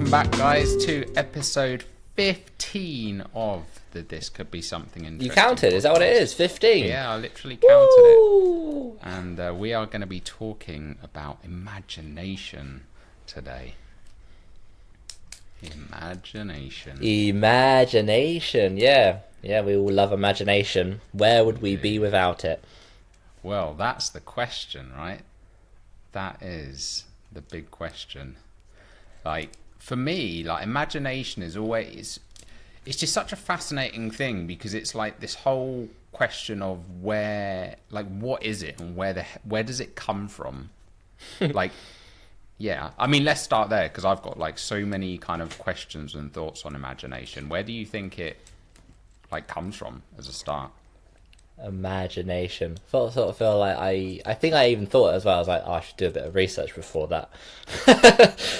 Welcome back, guys, to episode 15 of the This Could Be Something Interesting. You counted? Is that what it is? 15? Yeah, I literally counted it. And we are going to be talking about imagination today. Imagination, yeah. Yeah, we all love imagination. Where would we be without it? Well, that's the question, right? That is the big question. Like, for me, like, imagination is always... It's just such a fascinating thing because it's like this whole question of where... Like, what is it and where does it come from? Like... Yeah, I mean, let's start there because I've got like so many kind of questions and thoughts on imagination. Where do you think it like comes from as a start? Imagination. Sort of feel like I think I even thought as well. I was like, oh, I should do a bit of research before that.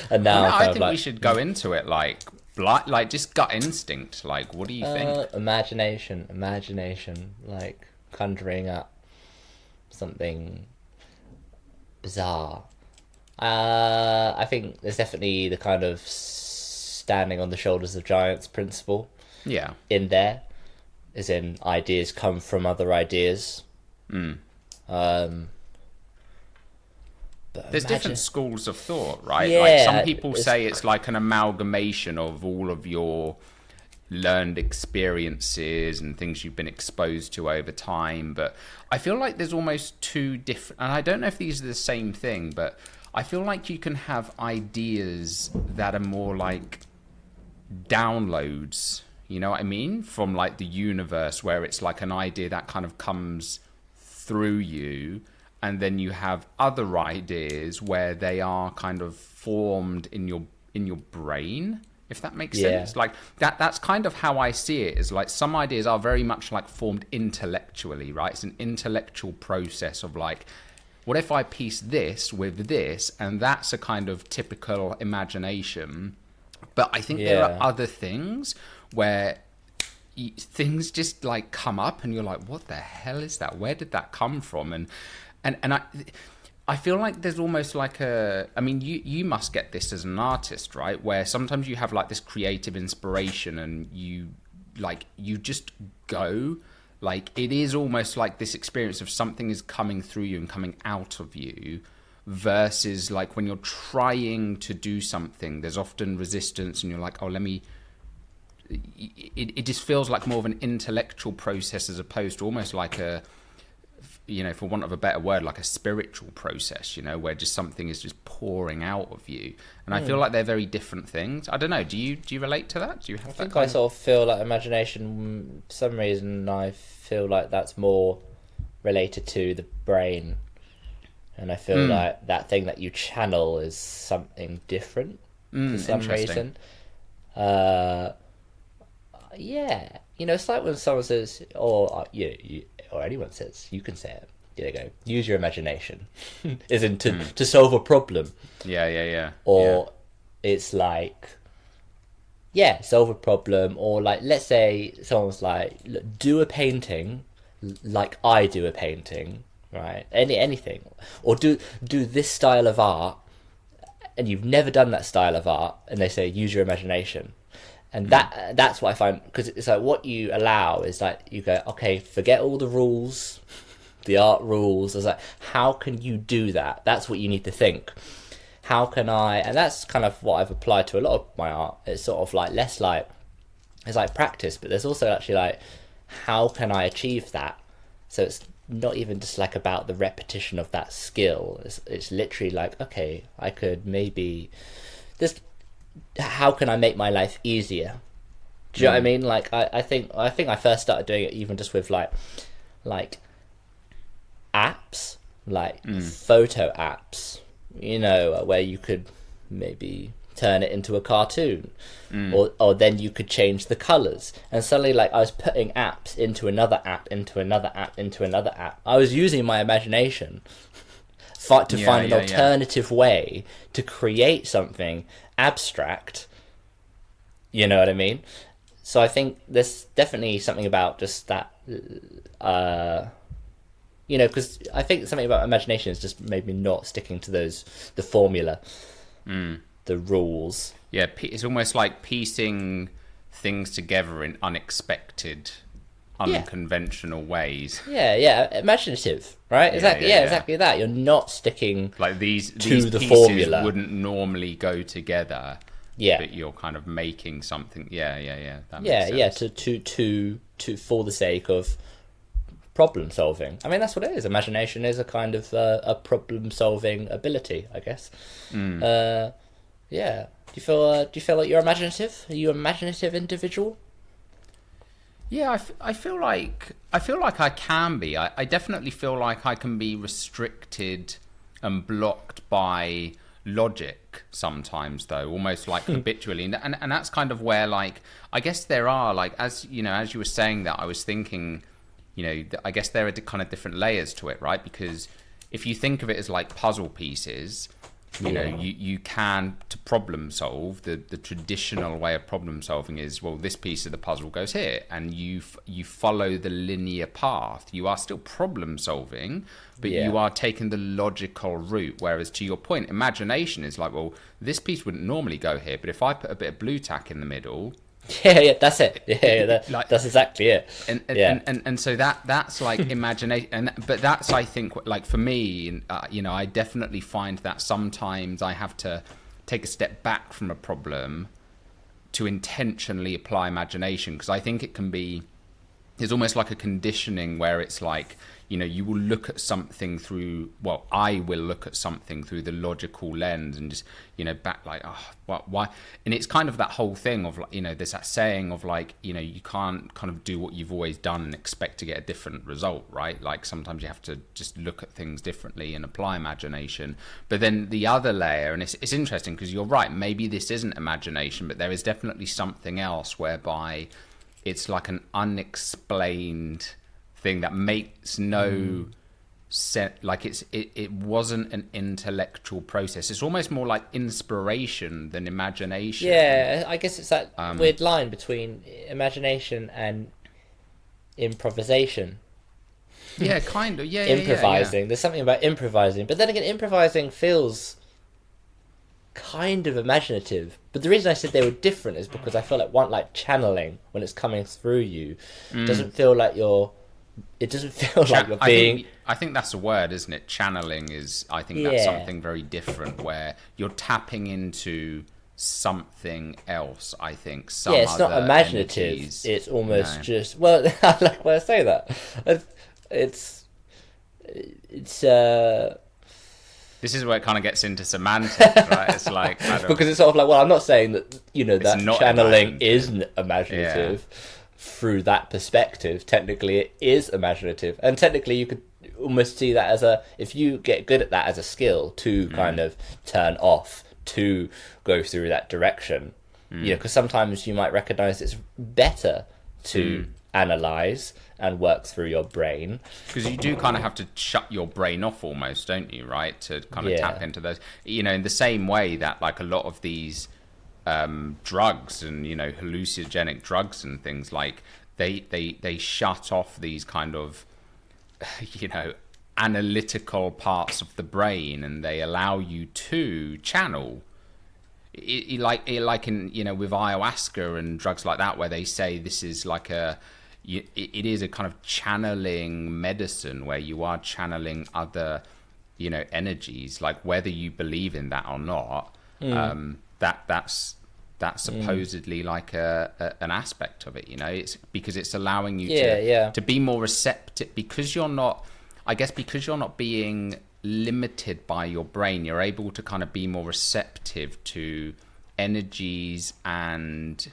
And now I think we should go into it like just gut instinct. Like, what do you think? Imagination, like conjuring up something bizarre. I think there's definitely the kind of standing on the shoulders of giants principle. Yeah. In there, as in ideas come from other ideas. But there's different schools of thought, right? Yeah, like some people say it's like an amalgamation of all of your learned experiences and things you've been exposed to over time. But I feel like there's almost two different, and I don't know if these are the same thing, but I feel like you can have ideas that are more like downloads, you know what I mean? From like the universe, where it's like an idea that kind of comes through you, and then you have other ideas where they are kind of formed in your brain, if that makes sense. Like that's kind of how I see it, is like some ideas are very much like formed intellectually, right? It's an intellectual process of like, what if I piece this with this? And that's a kind of typical imagination. But I think there are other things where things just like come up and you're like, what the hell is that? Where did that come from? And I feel like there's almost like I mean, you must get this as an artist, right? Where sometimes you have like this creative inspiration and you just go. Like, it is almost like this experience of something is coming through you and coming out of you, versus like when you're trying to do something, there's often resistance and you're like, oh, it just feels like more of an intellectual process as opposed to almost like a, you know, for want of a better word, like a spiritual process, you know, where just something is just pouring out of you. And I feel like they're very different things. I don't know. Do you relate to that? Do you have that? I think I sort of feel like imagination, for some reason, I feel like that's more related to the brain. And I feel like that thing that you channel is something different for some reason. Yeah. You know, it's like when someone says, or anyone says, you can say it. There you go. Use your imagination. Is in to solve a problem. Yeah. Or it's like, solve a problem. Or like, let's say someone's like, look, do a painting like I do a painting, right? Anything. Or do this style of art, and you've never done that style of art, and they say, use your imagination. And that's what I find, because it's like what you allow is like, you go, okay, forget all the rules, the art rules. It's like, how can you do that? That's what you need to think. How can I, and that's kind of what I've applied to a lot of my art. It's sort of like less like, it's like practice, but there's also actually like, how can I achieve that? So it's not even just like about the repetition of that skill. It's literally like, okay, I could maybe just, how can I make my life easier? Do you know what I mean? Like, I think I first started doing it even just with like apps, like photo apps, you know, where you could maybe turn it into a cartoon, or then you could change the colors, and suddenly like I was putting apps into another app, into another app, into another app. I was using my imagination to find an alternative way to create something abstract, you know what I mean? So I think there's definitely something about just that, you know, because I think something about imagination is just maybe not sticking to the formula, the rules. Yeah, it's almost like piecing things together in unexpected, unconventional ways. Yeah, imaginative, right? Exactly that. You're not sticking like these the pieces formula. wouldn't normally go together. Yeah, but you're kind of making something. That yeah. makes sense. To for the sake of problem solving. I mean, that's what it is. Imagination is a kind of a problem solving ability, I guess. Yeah. Do you feel like you're imaginative? Are you an imaginative individual? Yeah, I feel like I can be. I definitely feel like I can be restricted and blocked by logic sometimes, though, almost like habitually, and that's kind of where, like, I guess there are, like, as you know, as you were saying that, I was thinking, I guess there are kind of different layers to it, right? Because if you think of it as like puzzle pieces, you can, to problem solve, the traditional way of problem solving is, well, this piece of the puzzle goes here, and you follow the linear path. You are still problem solving, but you are taking the logical route. Whereas, to your point, imagination is like, well, this piece wouldn't normally go here, but if I put a bit of blue tack in the middle, that's it. That's exactly it. And so that's like imagination. But that's, I think, like, for me, I definitely find that sometimes I have to take a step back from a problem to intentionally apply imagination, because I think it can be, there's almost like a conditioning where it's like, you will look at something through, well, I will look at something through the logical lens and just, back like, why? And it's kind of that whole thing of, like, there's that saying of, like, you can't kind of do what you've always done and expect to get a different result, right? Like, sometimes you have to just look at things differently and apply imagination. But then the other layer, and it's interesting because you're right, maybe this isn't imagination, but there is definitely something else whereby it's like an unexplained thing that makes no sense. Like, it wasn't an intellectual process. It's almost more like inspiration than imagination. Yeah, I guess it's that weird line between imagination and improvisation. Yeah, kind of. Yeah, improvising. There's something about improvising, but then again, improvising feels kind of imaginative. But the reason I said they were different is because I feel like like channeling, when it's coming through you, doesn't feel like you're. It doesn't feel like you're being. I think that's a word, isn't it? Channeling is. I think that's something very different, where you're tapping into something else. I think. It's not imaginative. Energies. It's almost just. Well, I like when I say that. It's. This is where it kind of gets into semantics, right? It's like, because it's sort of like, well, I'm not saying that that channeling isn't imaginative. Yeah. Through that perspective, technically it is imaginative, and technically you could almost see that as if you get good at that as a skill to kind of turn off, to go through that direction, because sometimes you might recognize it's better to analyze and work through your brain, because you do kind of have to shut your brain off almost, don't you, right, to kind of tap into those, in the same way that, like, a lot of these drugs and hallucinogenic drugs and things, like, they shut off these kind of analytical parts of the brain, and they allow you to channel like in with ayahuasca and drugs like that, where they say this is like it is a kind of channeling medicine where you are channeling other energies, like, whether you believe in that or not. That's supposedly like an aspect of it, it's because it's allowing you to be more receptive, because you're not being limited by your brain. You're able to kind of be more receptive to energies and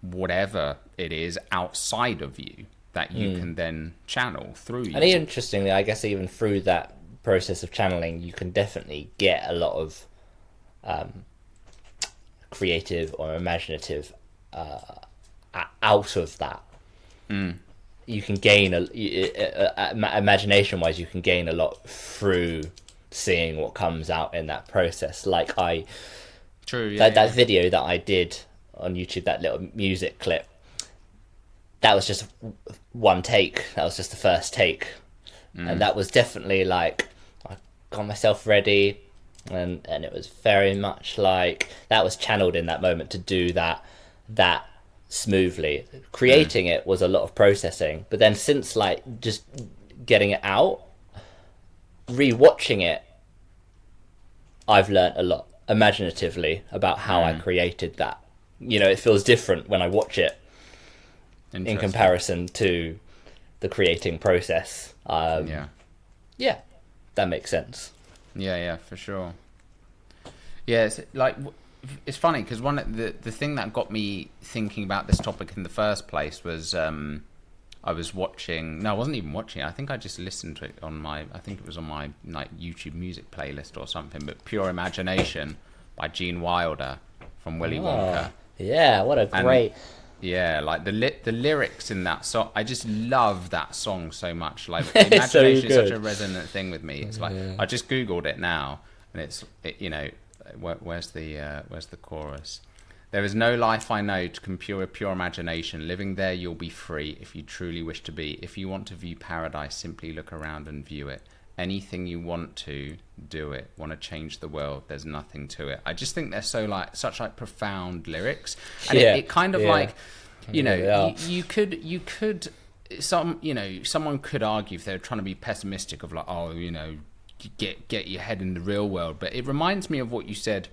whatever it is outside of you that you can then channel through you. And interestingly, I guess even through that process of channeling, you can definitely get a lot of creative or imaginative out of that. You can gain imagination wise, you can gain a lot through seeing what comes out in that process. Like that video that I did on YouTube, that little music clip, that was just one take. That was just the first take, and that was definitely like, I got myself ready, and it was very much like that was channeled in that moment to do that smoothly. Creating it was a lot of processing, but then since like just getting it out, rewatching it, I've learnt a lot imaginatively about how I created that. You know, it feels different when I watch it in comparison to the creating process. Yeah, that makes sense. Yeah, for sure. Yeah, it's like, it's funny because the thing that got me thinking about this topic in the first place was I was watching. No, I wasn't even watching it. I think I just listened to it on my. I think it was on my like YouTube music playlist or something. But Pure Imagination by Gene Wilder from Willy Wonka. Yeah, what a great. Yeah, like the lyrics in that song, I just love that song so much. Like imagination is such a resonant thing with me. It's like I just googled it now, and you know, where's the chorus? There is no life I know to compare pure imagination. Living there, you'll be free if you truly wish to be. If you want to view paradise, simply look around and view it. Anything you want to, do it. Want to change the world, there's nothing to it. I just think they're such profound lyrics, and it kind of like, you know, you could someone could argue if they're trying to be pessimistic of like, oh, you know, get your head in the real world. But it reminds me of what you said.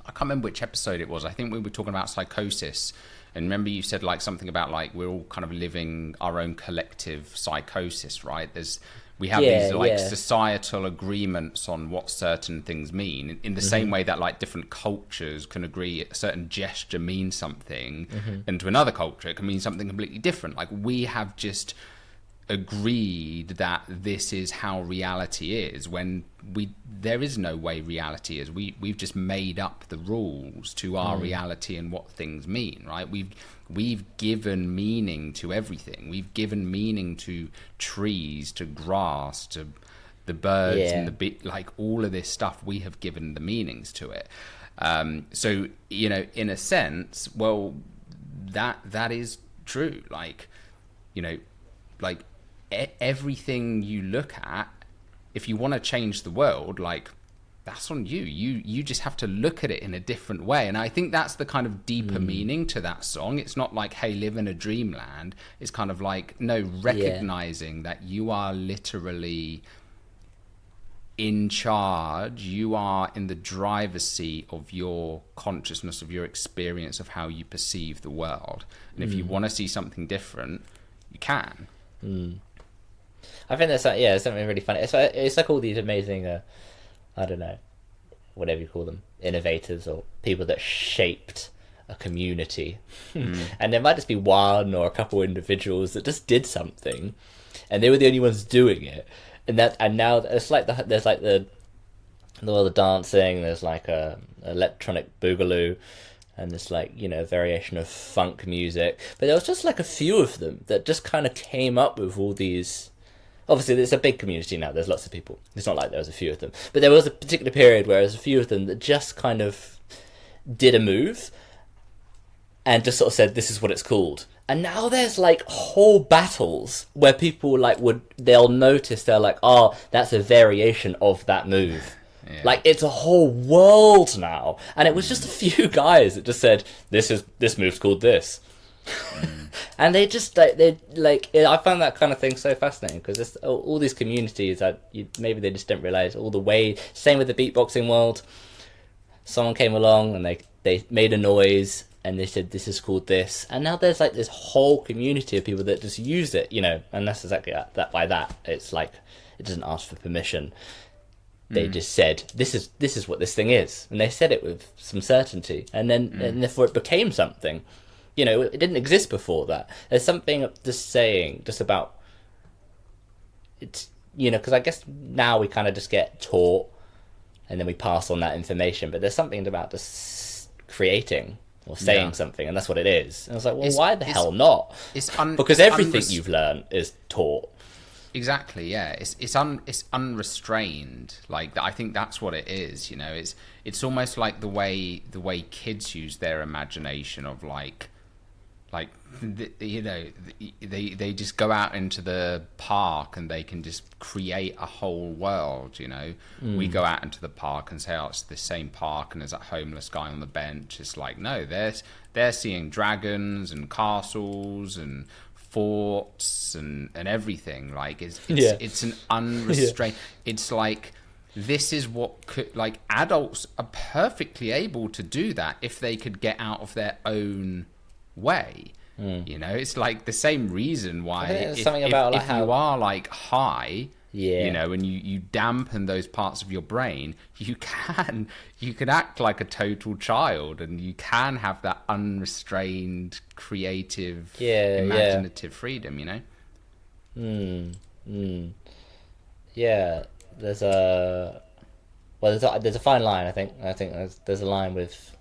I can't remember which episode it was. I think we were talking about psychosis. And remember you said like something about like we're all kind of living our own collective psychosis, right? We have these like societal agreements on what certain things mean, in the same way that like different cultures can agree a certain gesture means something, and to another culture it can mean something completely different. Like we have just agreed that this is how reality is, when there is no way reality is. We've just made up the rules to our reality and what things mean, right? We've given meaning to everything. We've given meaning to trees, to grass, to the birds and the like all of this stuff. We have given the meanings to it. So, you know, in a sense, well, that is true. Like, you know, like everything you look at, if you want to change the world, like that's on you. You just have to look at it in a different way. And I think that's the kind of deeper meaning to that song. It's not like, hey, live in a dreamland. It's kind of like, no, recognizing that you are literally in charge. You are in the driver's seat of your consciousness, of your experience, of how you perceive the world. And if you want to see something different, you can. I think that's something really funny. It's like all these amazing, I don't know, whatever you call them, innovators or people that shaped a community, and there might just be one or a couple individuals that just did something, and they were the only ones doing it, and now it's like there's like the world of dancing. There's like a electronic boogaloo. And there's like, you know, a variation of funk music. But there was just like a few of them that just kind of came up with all these. Obviously, there's a big community now. There's lots of people. It's not like there was a few of them. But there was a particular period where there's a few of them that just kind of did a move and just sort of said, this is what it's called. And now there's like whole battles where people like they'll notice, they're like, oh, that's a variation of that move. Yeah. Like it's a whole world now, and it was just a few guys that just said this move's called this, and they just I found that kind of thing so fascinating because all these communities that maybe they just didn't realize all the way. Same with the beatboxing world. Someone came along and they made a noise and they said this is called this, and now there's like this whole community of people that just use it, you know, and that's exactly that. By that, it's like it doesn't ask for permission. They just said, this is what this thing is. And they said it with some certainty. And then and therefore it became something. You know, it didn't exist before that. There's something just saying, just about, it's, you know, because I guess now we kind of just get taught and then we pass on that information. But there's something about just creating or saying something, and that's what it is. And I was like, well, why the hell not? Because everything you've learned is taught. Exactly, yeah. It's unrestrained. Like I think that's what it is. You know, it's almost like the way kids use their imagination of like Like, they just go out into the park and they can just create a whole world. We go out into the park and say, oh, it's the same park, and there's that homeless guy on the bench. It's like, no, they're seeing dragons and castles and forts and everything. Like, it's an unrestrained. It's like, this is what could, like, adults are perfectly able to do that if they could get out of their own way. It's like the same reason why if you are like high, and you dampen those parts of your brain, you can act like a total child, and you can have that unrestrained, creative, imaginative freedom. Yeah, there's a fine line. I think there's a line with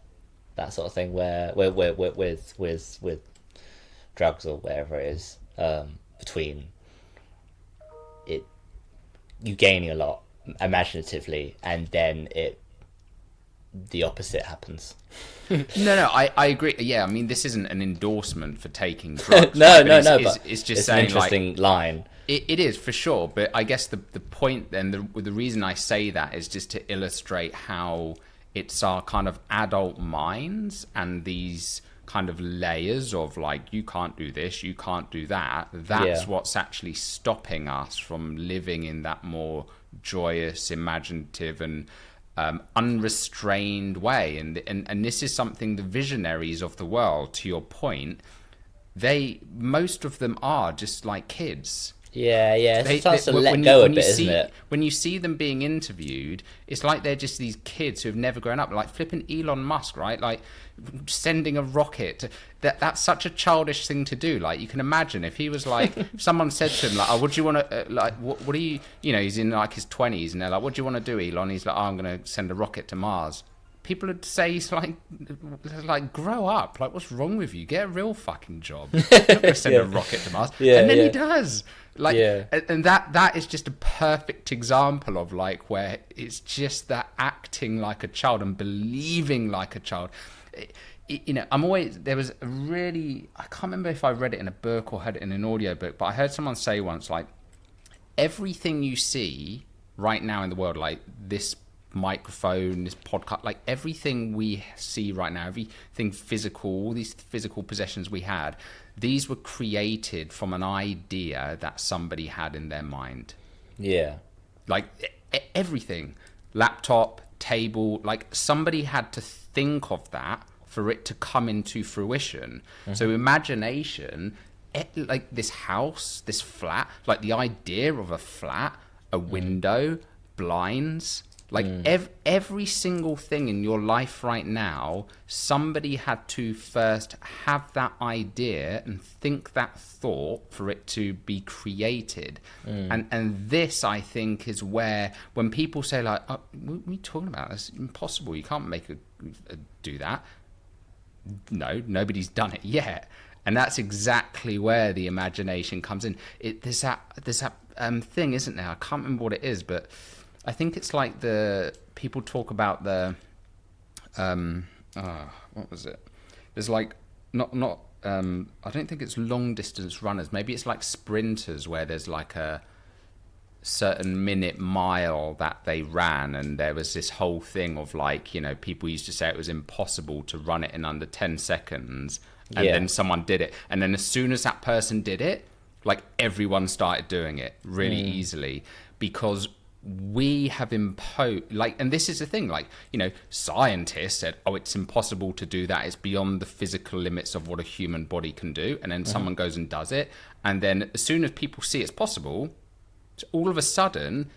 that sort of thing where with drugs or whatever it is, between it, you gaining a lot imaginatively, and then the opposite happens. No, I agree. Yeah, I mean, this isn't an endorsement for taking drugs. No, but it's just it's saying, an interesting line. It is, for sure, but I guess the point then, the reason I say that is just to illustrate how it's our kind of adult minds and these kind of layers of like, you can't do this, you can't do that. That's what's actually stopping us from living in that more joyous, imaginative, and unrestrained way. And this is something the visionaries of the world, to your point, most of them are just like kids. It starts to let go a bit, isn't it? When you see them being interviewed, it's like they're just these kids who have never grown up. Like flipping Elon Musk, right? Like sending a rocket. That's such a childish thing to do. Like, you can imagine if he was like, if someone said to him like, "Oh, what do you want to like? What do you?" He's in like his 20s, and they're like, "What do you want to do, Elon?" He's like, "Oh, I'm going to send a rocket to Mars." People would say, he's like, grow up. Like, what's wrong with you? Get a real fucking job. You're not going to send a rocket to Mars. And then he does. Like, and that is just a perfect example of like where it's just that acting like a child and believing like a child. There was a really, I can't remember if I read it in a book or heard it in an audio book, but I heard someone say once, like, everything you see right now in the world, like this microphone, this podcast, like everything we see right now, everything physical, all these physical possessions we had, these were created from an idea that somebody had in their mind. Like everything, laptop, table, like somebody had to think of that for it to come into fruition. So imagination, like this house, this flat, like the idea of a flat, a window, blinds, like every single thing in your life right now, somebody had to first have that idea and think that thought for it to be created. And this, I think, is where when people say like, oh, what are you talking about? It's impossible. You can't do that. No, nobody's done it yet. And that's exactly where the imagination comes in. There's that thing, isn't there? I can't remember what it is, but I think it's like people talk about the what was it? There's like not I don't think it's long distance runners. Maybe it's like sprinters where there's like a certain minute mile that they ran, and there was this whole thing of like, people used to say it was impossible to run it in under 10 seconds, and then someone did it, and then as soon as that person did it, like everyone started doing it really easily, because we have imposed, like, and this is the thing, like, scientists said, oh, it's impossible to do that, it's beyond the physical limits of what a human body can do, and then someone goes and does it, and then as soon as people see it's possible, all of a sudden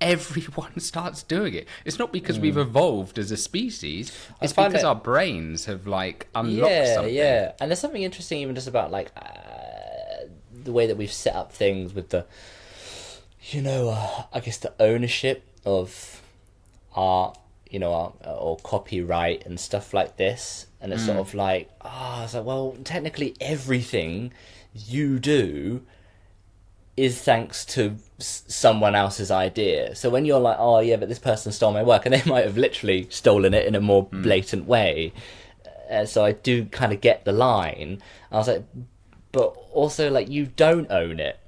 everyone starts doing it. It's not because we've evolved as a species, it's because our brains have like unlocked something. And there's something interesting even just about like the way that we've set up things with the I guess the ownership of art, or copyright and stuff like this, and it's sort of like, it's like, well, technically everything you do is thanks to someone else's idea. So when you're like, oh yeah, but this person stole my work, and they might have literally stolen it in a more blatant way, so I do kind of get the line. I was like, but also like you don't own it.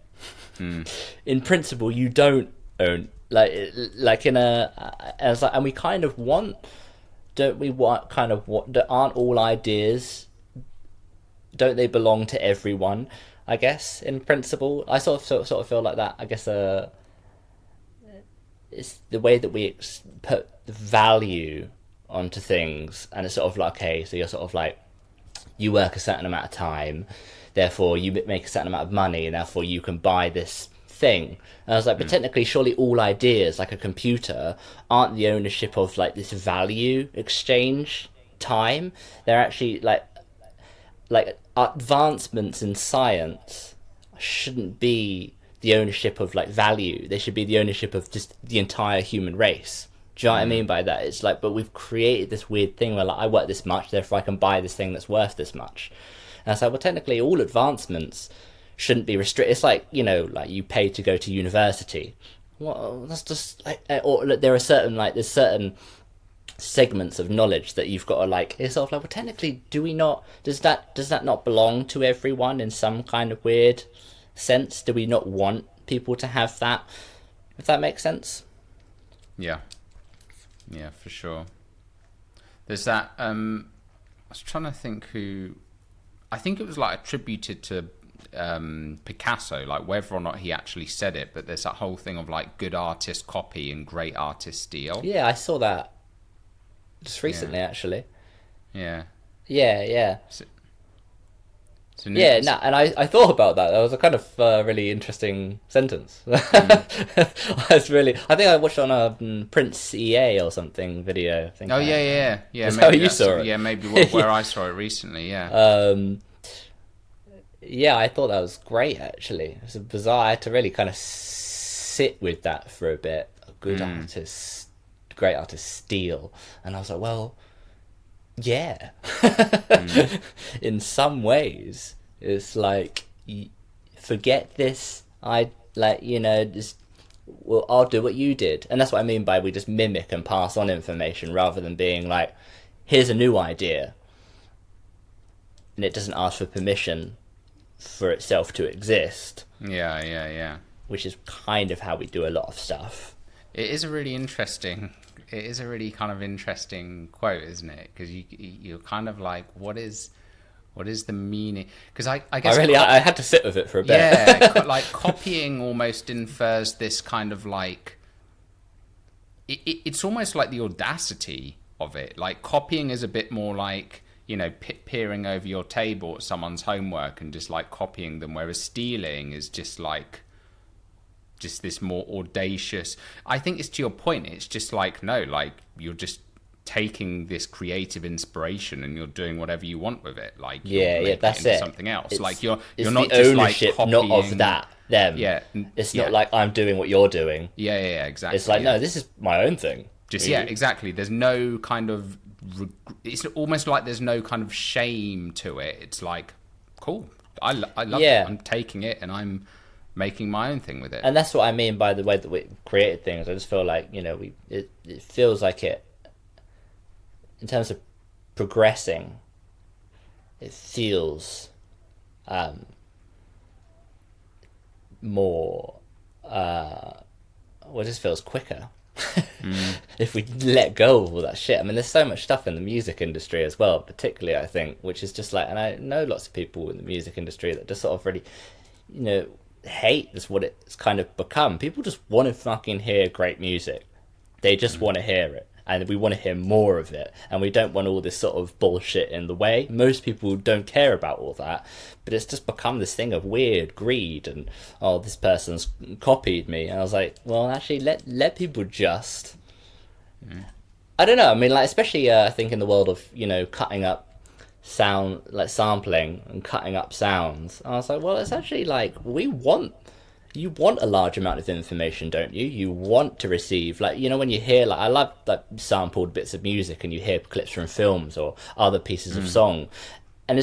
In principle, you don't own like in a. I was like, and we kind of want, don't we want kind of what? Aren't all ideas? Don't they belong to everyone? I guess in principle, I sort of feel like that. I guess it's the way that we put value onto things, and it's sort of like, okay, so you're sort of like, you work a certain amount of time, therefore you make a certain amount of money, and therefore you can buy this thing. And I was like, but technically, surely all ideas, like a computer, aren't the ownership of like this value exchange time. They're actually like advancements in science shouldn't be the ownership of like value. They should be the ownership of just the entire human race. Do you know what I mean by that? It's like, but we've created this weird thing where like, I work this much, therefore I can buy this thing that's worth this much. And it's like, well, technically all advancements shouldn't be restricted. It's like, you know, like you pay to go to university. Well, that's just like, or there are certain like, there's certain segments of knowledge that you've got to like, it's sort of like, well, technically, do we not, does that not belong to everyone in some kind of weird sense? Do we not want people to have that, if that makes sense? Yeah, for sure. There's that I was trying to think who, I think it was like attributed to Picasso, like whether or not he actually said it, but there's that whole thing of like good artist copy and great artist steal. Yeah, I saw that just recently, actually. Yeah. And I thought about that. That was a kind of really interesting sentence. I think I watched on a Prince EA or something video. I think. That's how you saw it. Yeah, maybe where I saw it recently. Yeah, I thought that was great. Actually, it was bizarre. I had to really kind of sit with that for a bit. A good artist, great artist steal, and I was like, well, yeah. In some ways, it's like, forget this. I like, you know, just, well, I'll do what you did, and that's what I mean by we just mimic and pass on information rather than being like, here's a new idea, and it doesn't ask for permission for itself to exist. Yeah. Which is kind of how we do a lot of stuff. It is a really kind of interesting quote, isn't it? Because you're kind of like, what is the meaning? Because I guess I had to sit with it for a bit. Yeah, like copying almost infers this kind of like, it's almost like the audacity of it. Like copying is a bit more like, you know, peering over your table at someone's homework and just like copying them, whereas stealing is just like, just this more audacious. I think it's to your point. It's just like, no, like you're just taking this creative inspiration and you're doing whatever you want with it. Like that's it. Something else. It's, like you're the not just ownership, like not of that them. Yeah, it's not like I'm doing what you're doing. Yeah, exactly. It's like no, this is my own thing. Just exactly. There's no kind of. It's almost like there's no kind of shame to it. It's like, cool. I love it. I'm taking it and I'm making my own thing with it. And that's what I mean by the way that we created things. I just feel like, you know, it feels like it, in terms of progressing, it feels more it just feels quicker. If we let go of all that shit. I mean, there's so much stuff in the music industry as well, particularly I think, which is just like, and I know lots of people in the music industry that just sort of really, you know, hate this, what it's kind of become. People just want to fucking hear great music. They just want to hear it, and we want to hear more of it, and we don't want all this sort of bullshit in the way. Most people don't care about all that, but it's just become this thing of weird greed and, oh, this person's copied me. And I was like, well, actually, let people just I don't know, I mean, like, especially I think in the world of, you know, cutting up sound, like sampling and cutting up sounds. I was like, well, it's actually like, you want a large amount of information, don't you? You want to receive, like, you know, when you hear, like, I love like sampled bits of music and you hear clips from films or other pieces of song, and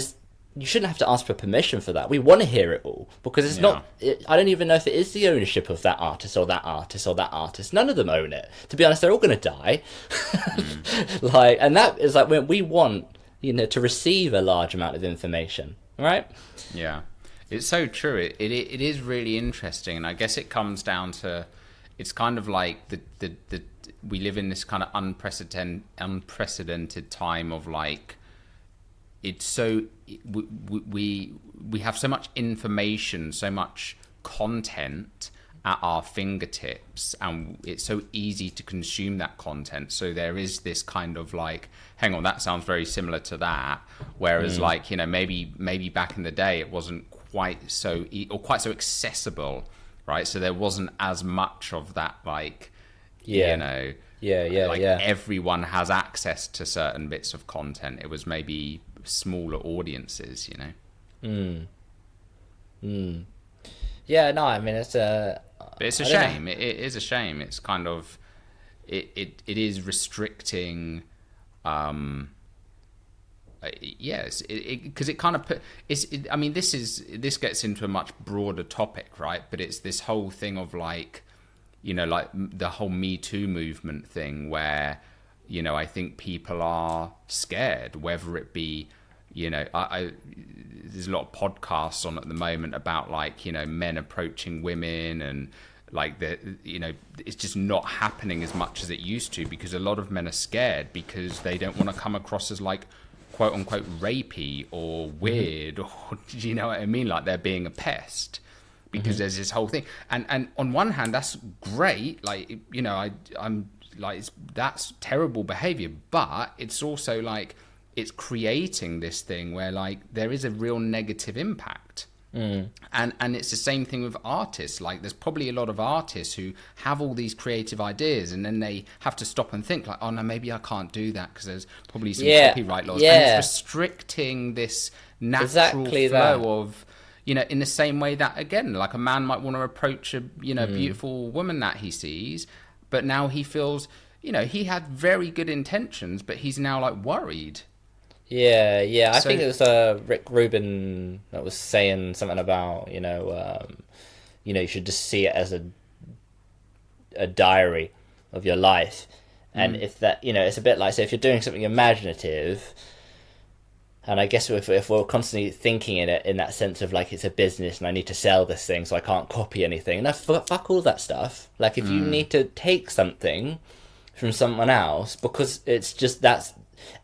you shouldn't have to ask for permission for that. We want to hear it all because it's not. I don't even know if it is the ownership of that artist or that artist or that artist. None of them own it. To be honest, they're all going to die. Like, and that is like when we want to receive a large amount of information, right? Yeah, it's so true. It is really interesting, and I guess it comes down to, it's kind of like the we live in this kind of unprecedented time of like, it's so we have so much information, so much content at our fingertips, and it's so easy to consume that content. So there is this kind of like, hang on, that sounds very similar to that. Whereas like, maybe back in the day it wasn't quite so or quite so accessible, right? So there wasn't as much of that, like, everyone has access to certain bits of content. It was maybe smaller audiences, Yeah, no, I mean, it's a... But it's a shame. It is a shame. It's kind of... It is restricting... yes, because it kind of put... I mean, this gets into a much broader topic, right? But it's this whole thing of like, like the whole Me Too movement thing where, I think people are scared, whether it be... there's a lot of podcasts on at the moment about like, men approaching women, and like it's just not happening as much as it used to, because a lot of men are scared because they don't want to come across as like quote unquote rapey or weird, or do you know what I mean? Like they're being a pest, because there's this whole thing. And on one hand, that's great. Like, I'm like, that's terrible behavior, but it's also like, it's creating this thing where like there is a real negative impact. And it's the same thing with artists. Like there's probably a lot of artists who have all these creative ideas, and then they have to stop and think like, oh no, maybe I can't do that because there's probably some copyright laws. And it's restricting this natural flow of, in the same way that, again, like a man might want to approach a beautiful woman that he sees, but now he feels, he had very good intentions, but he's now like worried. Yeah. I think it was Rick Rubin that was saying something about, you should just see it as a diary of your life. And if that, it's a bit like, so if you're doing something imaginative, and I guess if we're constantly thinking in it in that sense of like, it's a business and I need to sell this thing so I can't copy anything. No, fuck all that stuff. Like if you need to take something from someone else because it's just, that's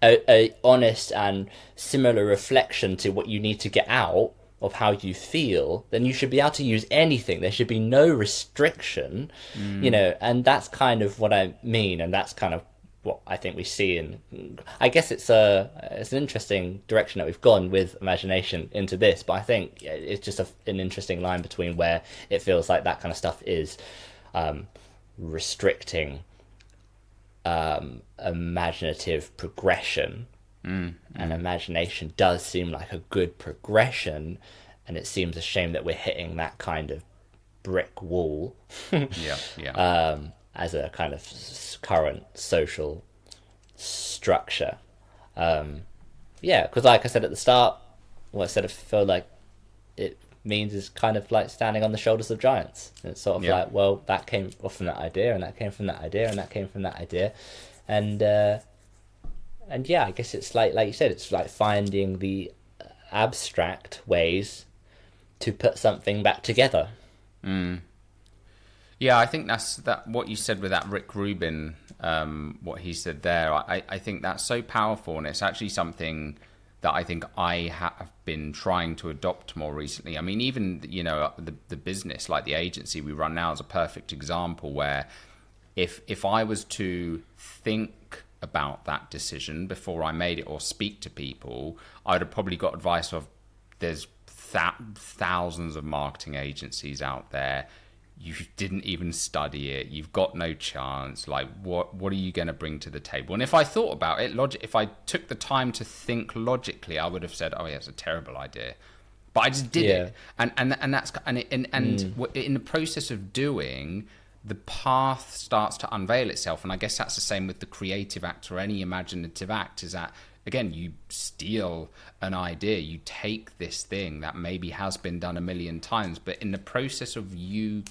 a honest and similar reflection to what you need to get out of how you feel, then you should be able to use anything. There should be no restriction, and that's kind of what I mean, and that's kind of what I think we see. And I guess it's an interesting direction that we've gone with imagination into this, but I think it's just an interesting line between where it feels like that kind of stuff is restricting imaginative progression, and imagination does seem like a good progression, and it seems a shame that we're hitting that kind of brick wall as a kind of current social structure. Because like I said at the start, what I said, I feel like it means is kind of like standing on the shoulders of giants. And it's sort of like, well, that came from that idea, and that came from that idea, and that came from that idea, and yeah, I guess it's like you said, it's like finding the abstract ways to put something back together. Yeah, I think that's what you said with that Rick Rubin, what he said there. I think that's so powerful, and it's actually something that I think I have been trying to adopt more recently. I mean, even, the business, like the agency we run now, is a perfect example where if I was to think about that decision before I made it or speak to people, I'd have probably got advice of, there's thousands of marketing agencies out there. You didn't even study it. You've got no chance. Like, what are you going to bring to the table? And if I thought about it, if I took the time to think logically, I would have said, "Oh yeah, it's a terrible idea." But I just did it, and that's in the process of doing, the path starts to unveil itself. And I guess that's the same with the creative act or any imaginative act. Is that, again, you steal an idea, you take this thing that maybe has been done a million times, but in the process of you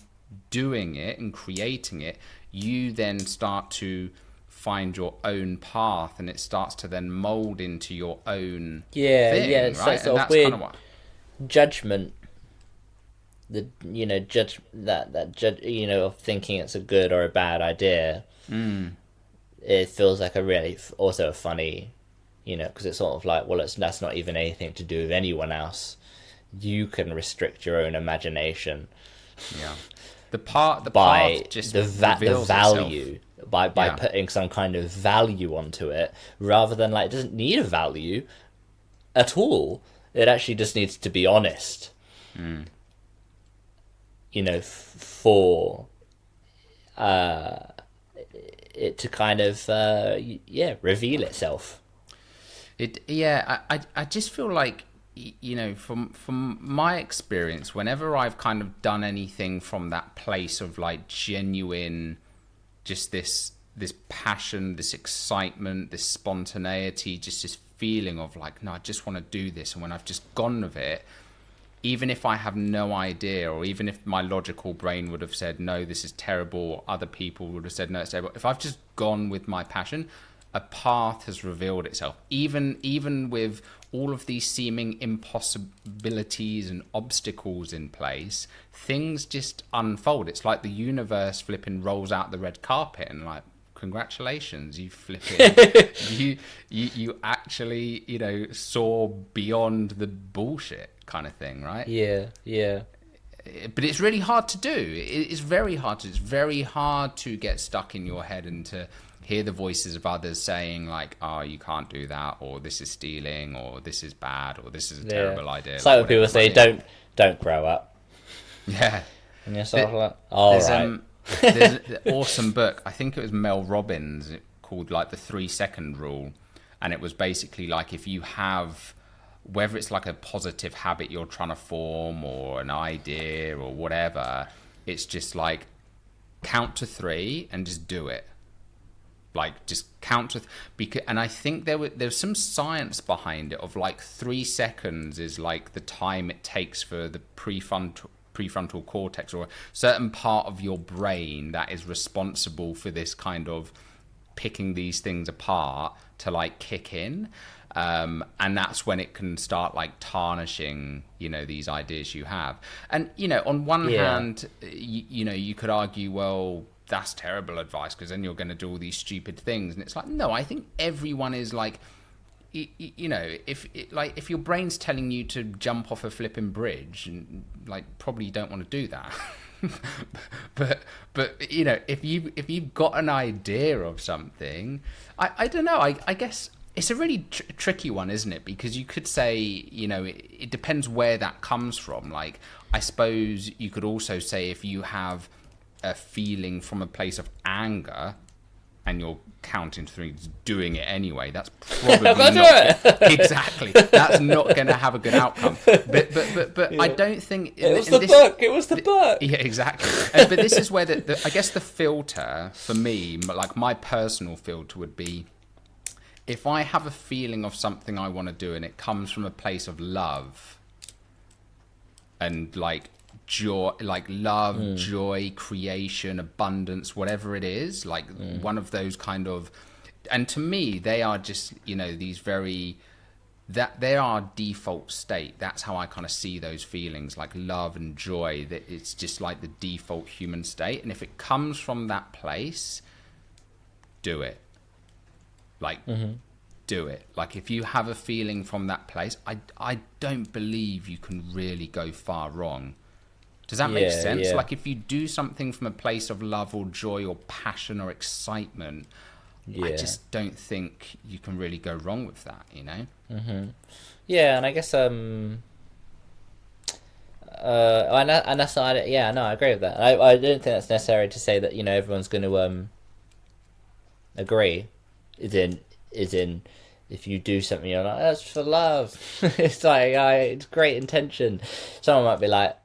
doing it and creating it, you then start to find your own path, and it starts to then mold into your own Yeah, thing, yeah. right? So And sort of that's weird kind of what. judgment. Judge that judge, of thinking it's a good or a bad idea. It feels like a really also a funny, because it's sort of like, well, that's not even anything to do with anyone else. You can restrict your own imagination. Yeah. The path By just the reveals value, itself. by Yeah. putting some kind of value onto it, rather than like, it doesn't need a value at all. It actually just needs to be honest. For it to kind of reveal itself. I just feel like, from my experience, whenever I've kind of done anything from that place of like genuine, just this passion, this excitement, this spontaneity, just this feeling of like, no, I just want to do this, and when I've just gone with it, even if I have no idea, or even if my logical brain would have said, no, this is terrible, or other people would have said, no, it's terrible. If I've just gone with my passion, a path has revealed itself. Even with all of these seeming impossibilities and obstacles in place, things just unfold. It's like the universe flipping rolls out the red carpet and like, congratulations, you flipping you actually saw beyond the bullshit kind of thing, right? Yeah. But it's really hard to do. It's very hard to. It's very hard to get stuck in your head and to hear the voices of others saying like, "Oh, you can't do that," or "This is stealing," or "This is bad," or "This is a terrible idea." It's like when people say, "Don't grow up." Yeah, and you're sort of like, "All right." There's an awesome book. I think it was Mel Robbins, called like the 3-second rule, and it was basically like, if you have, whether it's like a positive habit you're trying to form or an idea or whatever, it's just like count to 3 and just do it. Like just count to because, and I think there's some science behind it of like 3 seconds is like the time it takes for the prefrontal cortex, or a certain part of your brain that is responsible for this kind of picking these things apart, to like kick in, and that's when it can start like tarnishing these ideas you have. And on one hand, you could argue, well, that's terrible advice, because then you're going to do all these stupid things. And it's like, no, I think everyone is like, if your brain's telling you to jump off a flipping bridge, and like, probably you don't want to do that. but if you've got an idea of something, I don't know. I guess it's a really tricky one, isn't it? Because you could say, it depends where that comes from. Like, I suppose you could also say, if you have a feeling from a place of anger, and you're counting to 3, doing it anyway, that's probably not exactly. That's not going to have a good outcome. But I don't think it was the book. Yeah, exactly. But this is where I guess the filter for me, like my personal filter, would be, if I have a feeling of something I want to do, and it comes from a place of love, and like joy, like love, joy, creation, abundance, whatever it is, like one of those kind of, and to me they are just these very, that they are default state. That's how I kind of see those feelings, like love and joy, that it's just like the default human state. And if it comes from that place, do it. Like do it. Like, if you have a feeling from that place, I don't believe you can really go far wrong. Does that make sense? Yeah. Like, if you do something from a place of love or joy or passion or excitement, I just don't think you can really go wrong with that, Yeah, and I guess and that's I agree with that. I don't think that's necessary to say that everyone's going to agree. Is in if you do something, you're like, that's for love. It's like, it's great intention. Someone might be like,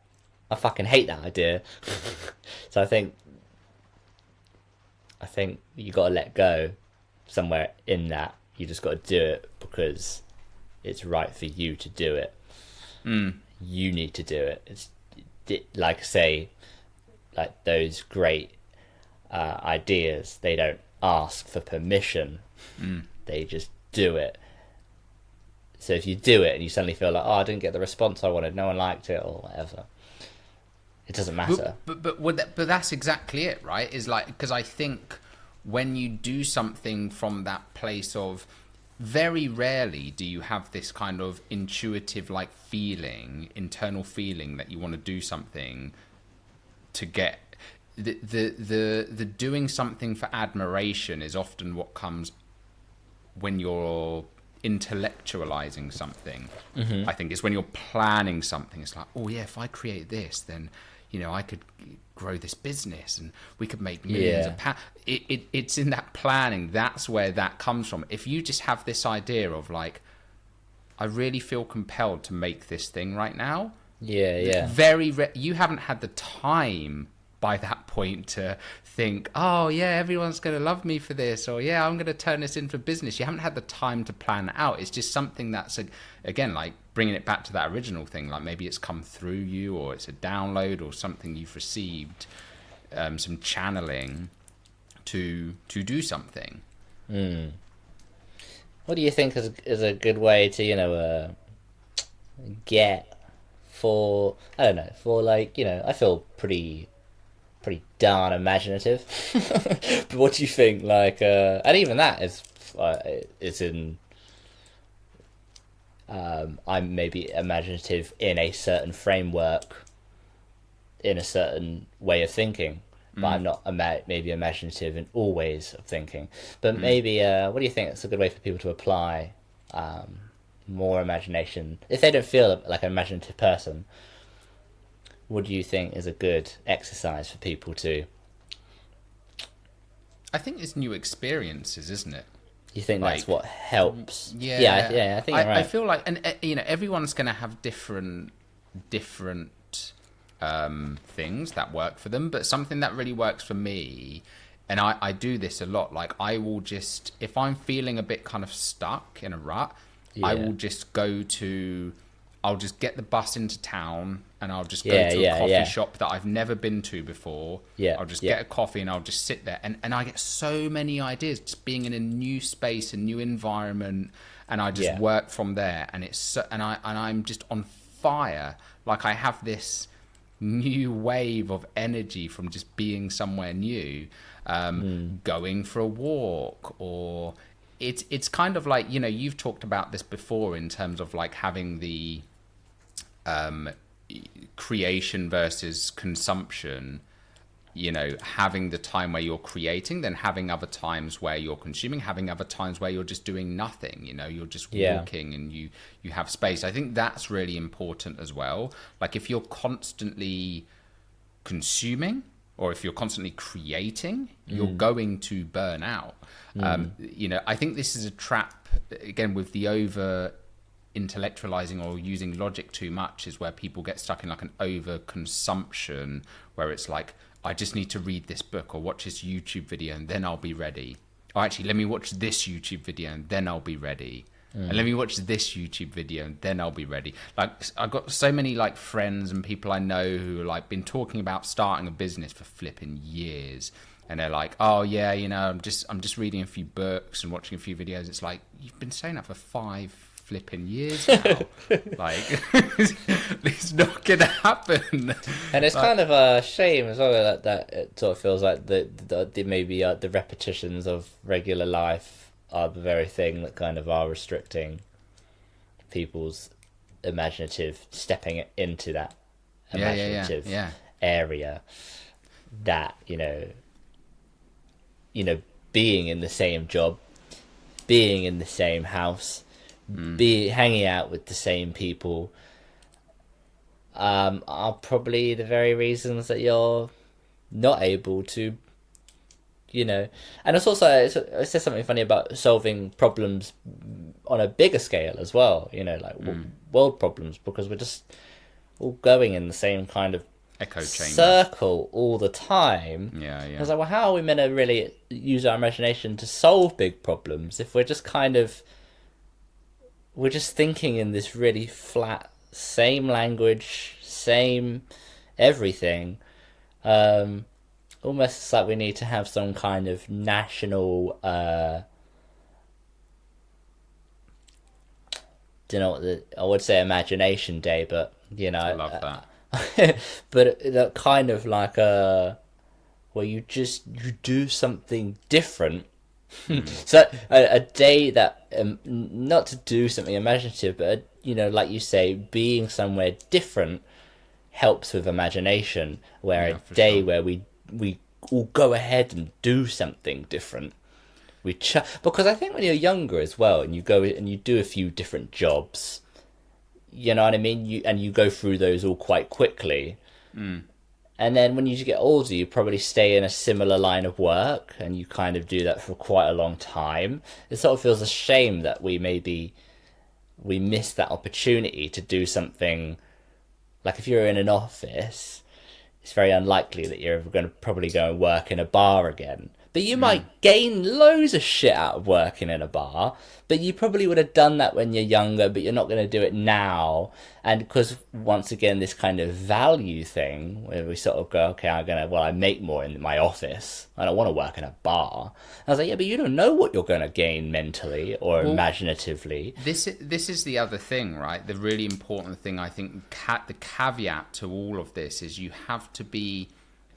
I fucking hate that idea. So I think you got to let go somewhere in that. You just got to do it because it's right for you to do it. You need to do it. It's like, say, like those great ideas. They don't ask for permission. They just do it. So if you do it and you suddenly feel like, oh, I didn't get the response I wanted, no one liked it or whatever, it doesn't matter. But that's exactly it, right? Is like, because I think when you do something from that place of, very rarely do you have this kind of intuitive like feeling, internal feeling that you want to do something to get the doing something for admiration is often what comes when you're intellectualizing something. I think it's when you're planning something. It's like, oh yeah, if I create this, then I could grow this business and we could make millions of pounds. It's in that planning. That's where that comes from. If you just have this idea of like, I really feel compelled to make this thing right now. Yeah. You haven't had the time by that point to think, oh yeah, everyone's going to love me for this, or yeah, I'm going to turn this into business. You haven't had the time to plan it out. It's just something that's, again, like bringing it back to that original thing, like maybe it's come through you, or it's a download or something you've received, some channeling to do something. What do you think is a good way to get for, I don't know, for like, I feel pretty darn imaginative. But what do you think, like, and even that is it's in I'm maybe imaginative in a certain framework, in a certain way of thinking, but I'm not maybe imaginative in all ways of thinking. But maybe what do you think is a good way for people to apply more imagination if they don't feel like an imaginative person? What do you think is a good exercise for people to? I think it's new experiences, isn't it? You think that's what helps? Yeah. I think you're right. I feel like, and everyone's going to have different things that work for them, but something that really works for me, and I do this a lot. Like, I will just, if I'm feeling a bit kind of stuck in a rut, I will just I'll just get the bus into town and I'll just go to a coffee shop that I've never been to before. I'll just get a coffee and I'll just sit there. And I get so many ideas just being in a new space, a new environment, and I just work from there. And I'm just on fire. Like, I have this new wave of energy from just being somewhere new, going for a walk, or it's kind of like, you've talked about this before in terms of like having the creation versus consumption, having the time where you're creating, then having other times where you're consuming, having other times where you're just doing nothing, you're just walking and you have space. I think that's really important as well. Like, if you're constantly consuming or if you're constantly creating, you're going to burn out. I think this is a trap, again, with the over intellectualizing or using logic too much, is where people get stuck in like an over consumption, where it's like, I just need to read this book or watch this YouTube video and then I'll be ready. Or actually, let me watch this YouTube video and then I'll be ready. And let me watch this YouTube video and then I'll be ready. Like, I've got so many like friends and people I know who like been talking about starting a business for flipping years. And they're like, oh yeah, I'm just reading a few books and watching a few videos. It's like, you've been saying that for 5 flipping years now. Like, it's not gonna happen. And it's kind of a shame as well that it sort of feels like the maybe the repetitions of regular life are the very thing that kind of are restricting people's imaginative stepping into that imaginative area. That being in the same job, being in the same house, hanging out with the same people, are probably the very reasons that you're not able to, and it's also, it says something funny about solving problems on a bigger scale as well, like world problems, because we're just all going in the same kind of echo chamber circle all the time. I was like, well, how are we meant to really use our imagination to solve big problems if we're just thinking in this really flat, same language, same everything, almost like we need to have some kind of national don't know what I would say imagination day, but I love that. but that kind of like where you do something different. So a day that not to do something imaginative, but like you say, being somewhere different helps with imagination. Where Yeah, a for day sure. where we all go ahead and do something different. Because I think when you're younger as well, and you go and you do a few different jobs, you know what I mean. You go through those all quite quickly. And then when you get older, you probably stay in a similar line of work, and you kind of do that for quite a long time. It sort of feels a shame that we miss that opportunity to do something. Like if you're in an office, it's very unlikely that you're ever going to probably go and work in a bar again. But you might gain loads of shit out of working in a bar. But you probably would have done that when you're younger, but you're not going to do it now. And because, once again, this kind of value thing, where we sort of go, okay, I make more in my office. I don't want to work in a bar. I was like, yeah, but you don't know what you're going to gain mentally or Well, imaginatively. this is the other thing, right? The really important thing, I think, the caveat to all of this is you have to be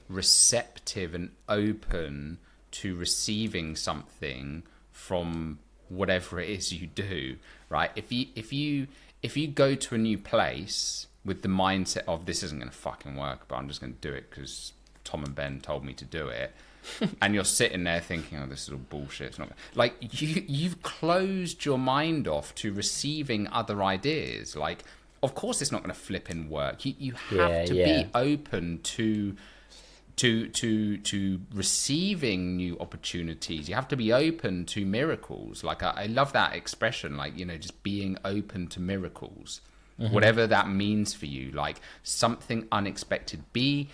receptive and open to receiving something from whatever it is you do, right? If you go to a new place with the mindset of this isn't going to fucking work, but I'm just going to do it because Tom and Ben told me to do it, and you're sitting there thinking, oh, this is all bullshit. It's not like you've closed your mind off to receiving other ideas. Like, of course, it's not going to flip in work. You have to Yeah. be open to receiving new opportunities. You have to be open to miracles. Like I love that expression, like, just being open to miracles, whatever that means for you, like something unexpected. Be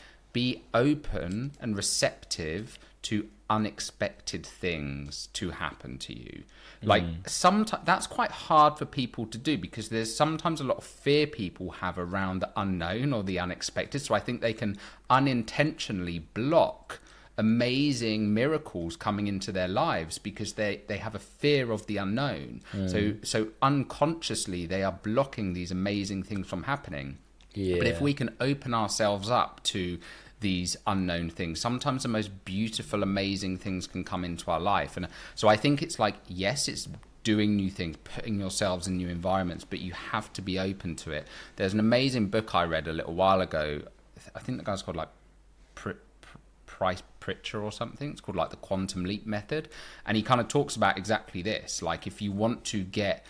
open and receptive to unexpected things to happen to you. Like sometimes that's quite hard for people to do because there's sometimes a lot of fear people have around the unknown or the unexpected. So I think they can unintentionally block amazing miracles coming into their lives because they have a fear of the unknown. So unconsciously they are blocking these amazing things from happening. Yeah. But if we can open ourselves up to these unknown things, sometimes the most beautiful, amazing things can come into our life. And so I think it's like, yes, it's doing new things, putting yourselves in new environments, but you have to be open to it. There's an amazing book I read a little while ago. I think the guy's called like Price Pritchard or something. It's called like the Quantum Leap Method. And he kind of talks about exactly this. Like if you want to get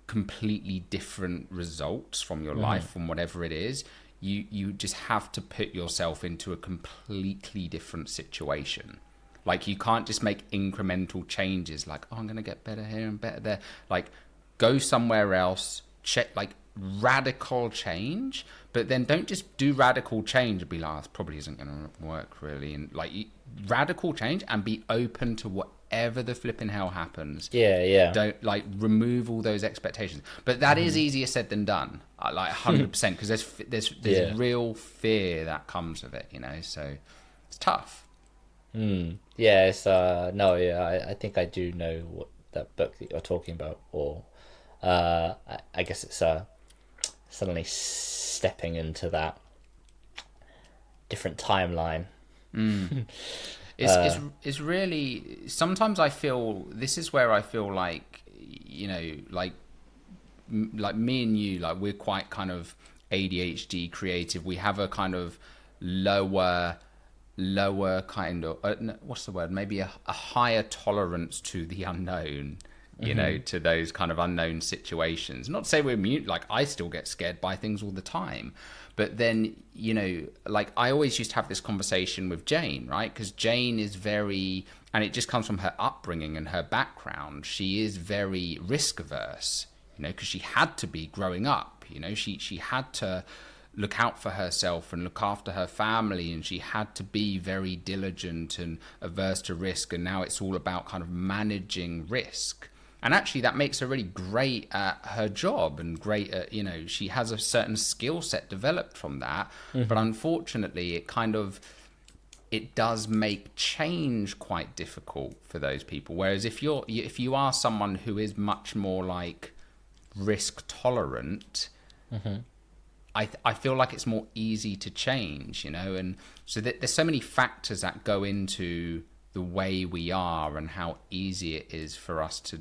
completely different results from your life, from whatever it is, you just have to put yourself into a completely different situation. Like you can't just make incremental changes like, oh, I'm going to get better here and better there. Like go somewhere else, check, like radical change, but then don't just do radical change and be like, oh, this probably isn't going to work really. And like radical change and be open to whatever the flipping hell happens. Yeah. Don't like remove all those expectations, but that is easier said than done. Like 100%, because there's real fear that comes with it, so it's tough. Yeah, it's no, yeah, I think I do know what that book that you're talking about, or I guess it's suddenly stepping into that different timeline. It's really, sometimes I feel, this is where I feel like, like me and you, like we're quite kind of ADHD creative. We have a kind of lower kind of what's the word, maybe a higher tolerance to the unknown, to those kind of unknown situations. Not to say we're immune, like I still get scared by things all the time, but then like I always used to have this conversation with Jane, right? Because Jane is very, and it just comes from her upbringing and her background, she is very risk averse, because she had to be growing up. She had to look out for herself and look after her family, and she had to be very diligent and averse to risk. And now it's all about kind of managing risk. And actually that makes her really great at her job and great at, she has a certain skill set developed from that. But unfortunately it it does make change quite difficult for those people. Whereas if you are someone who is much more like risk tolerant, I feel like it's more easy to change, and so there's so many factors that go into the way we are and how easy it is for us to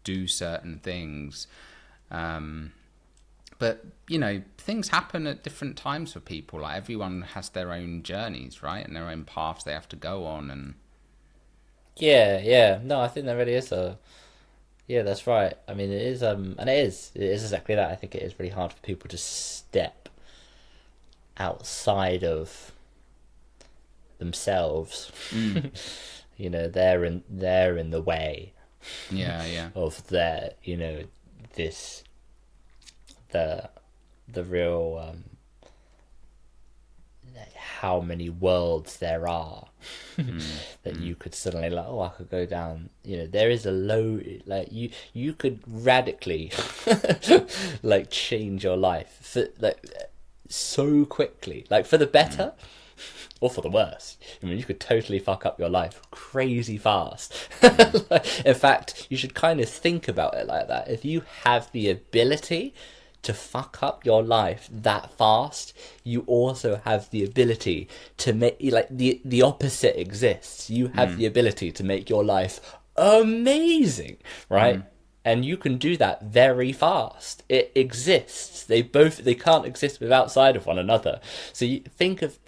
do certain things. But, things happen at different times for people. Like, everyone has their own journeys, right? And their own paths they have to go on. And Yeah. No, I think there really is a. Yeah, that's right. I mean, it is, and it is exactly that. I think it is really hard for people to step outside of themselves. They're in the way. Yeah. Of their, this the real how many worlds there are that you could suddenly I could go down. There is a low, like you could radically like change your life for so quickly, like for the better or for the worse. I mean, you could totally fuck up your life crazy fast. In fact, you should kind of think about it like that. If you have the ability to fuck up your life that fast, you also have the ability to make, like, the opposite exists. You have the ability to make your life amazing, right? And you can do that very fast. It exists. They can't exist without outside of one another. So you think of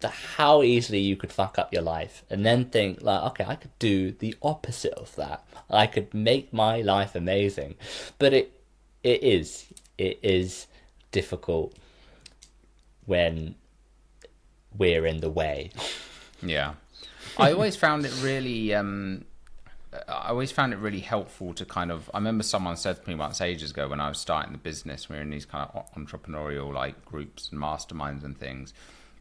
how easily you could fuck up your life, and then think like, okay, I could do the opposite of that. I could make my life amazing. But it is difficult when we're in the way. Yeah. I always found it really helpful to kind of, I remember someone said to me once ages ago when I was starting the business, we were in these kind of entrepreneurial like groups and masterminds and things,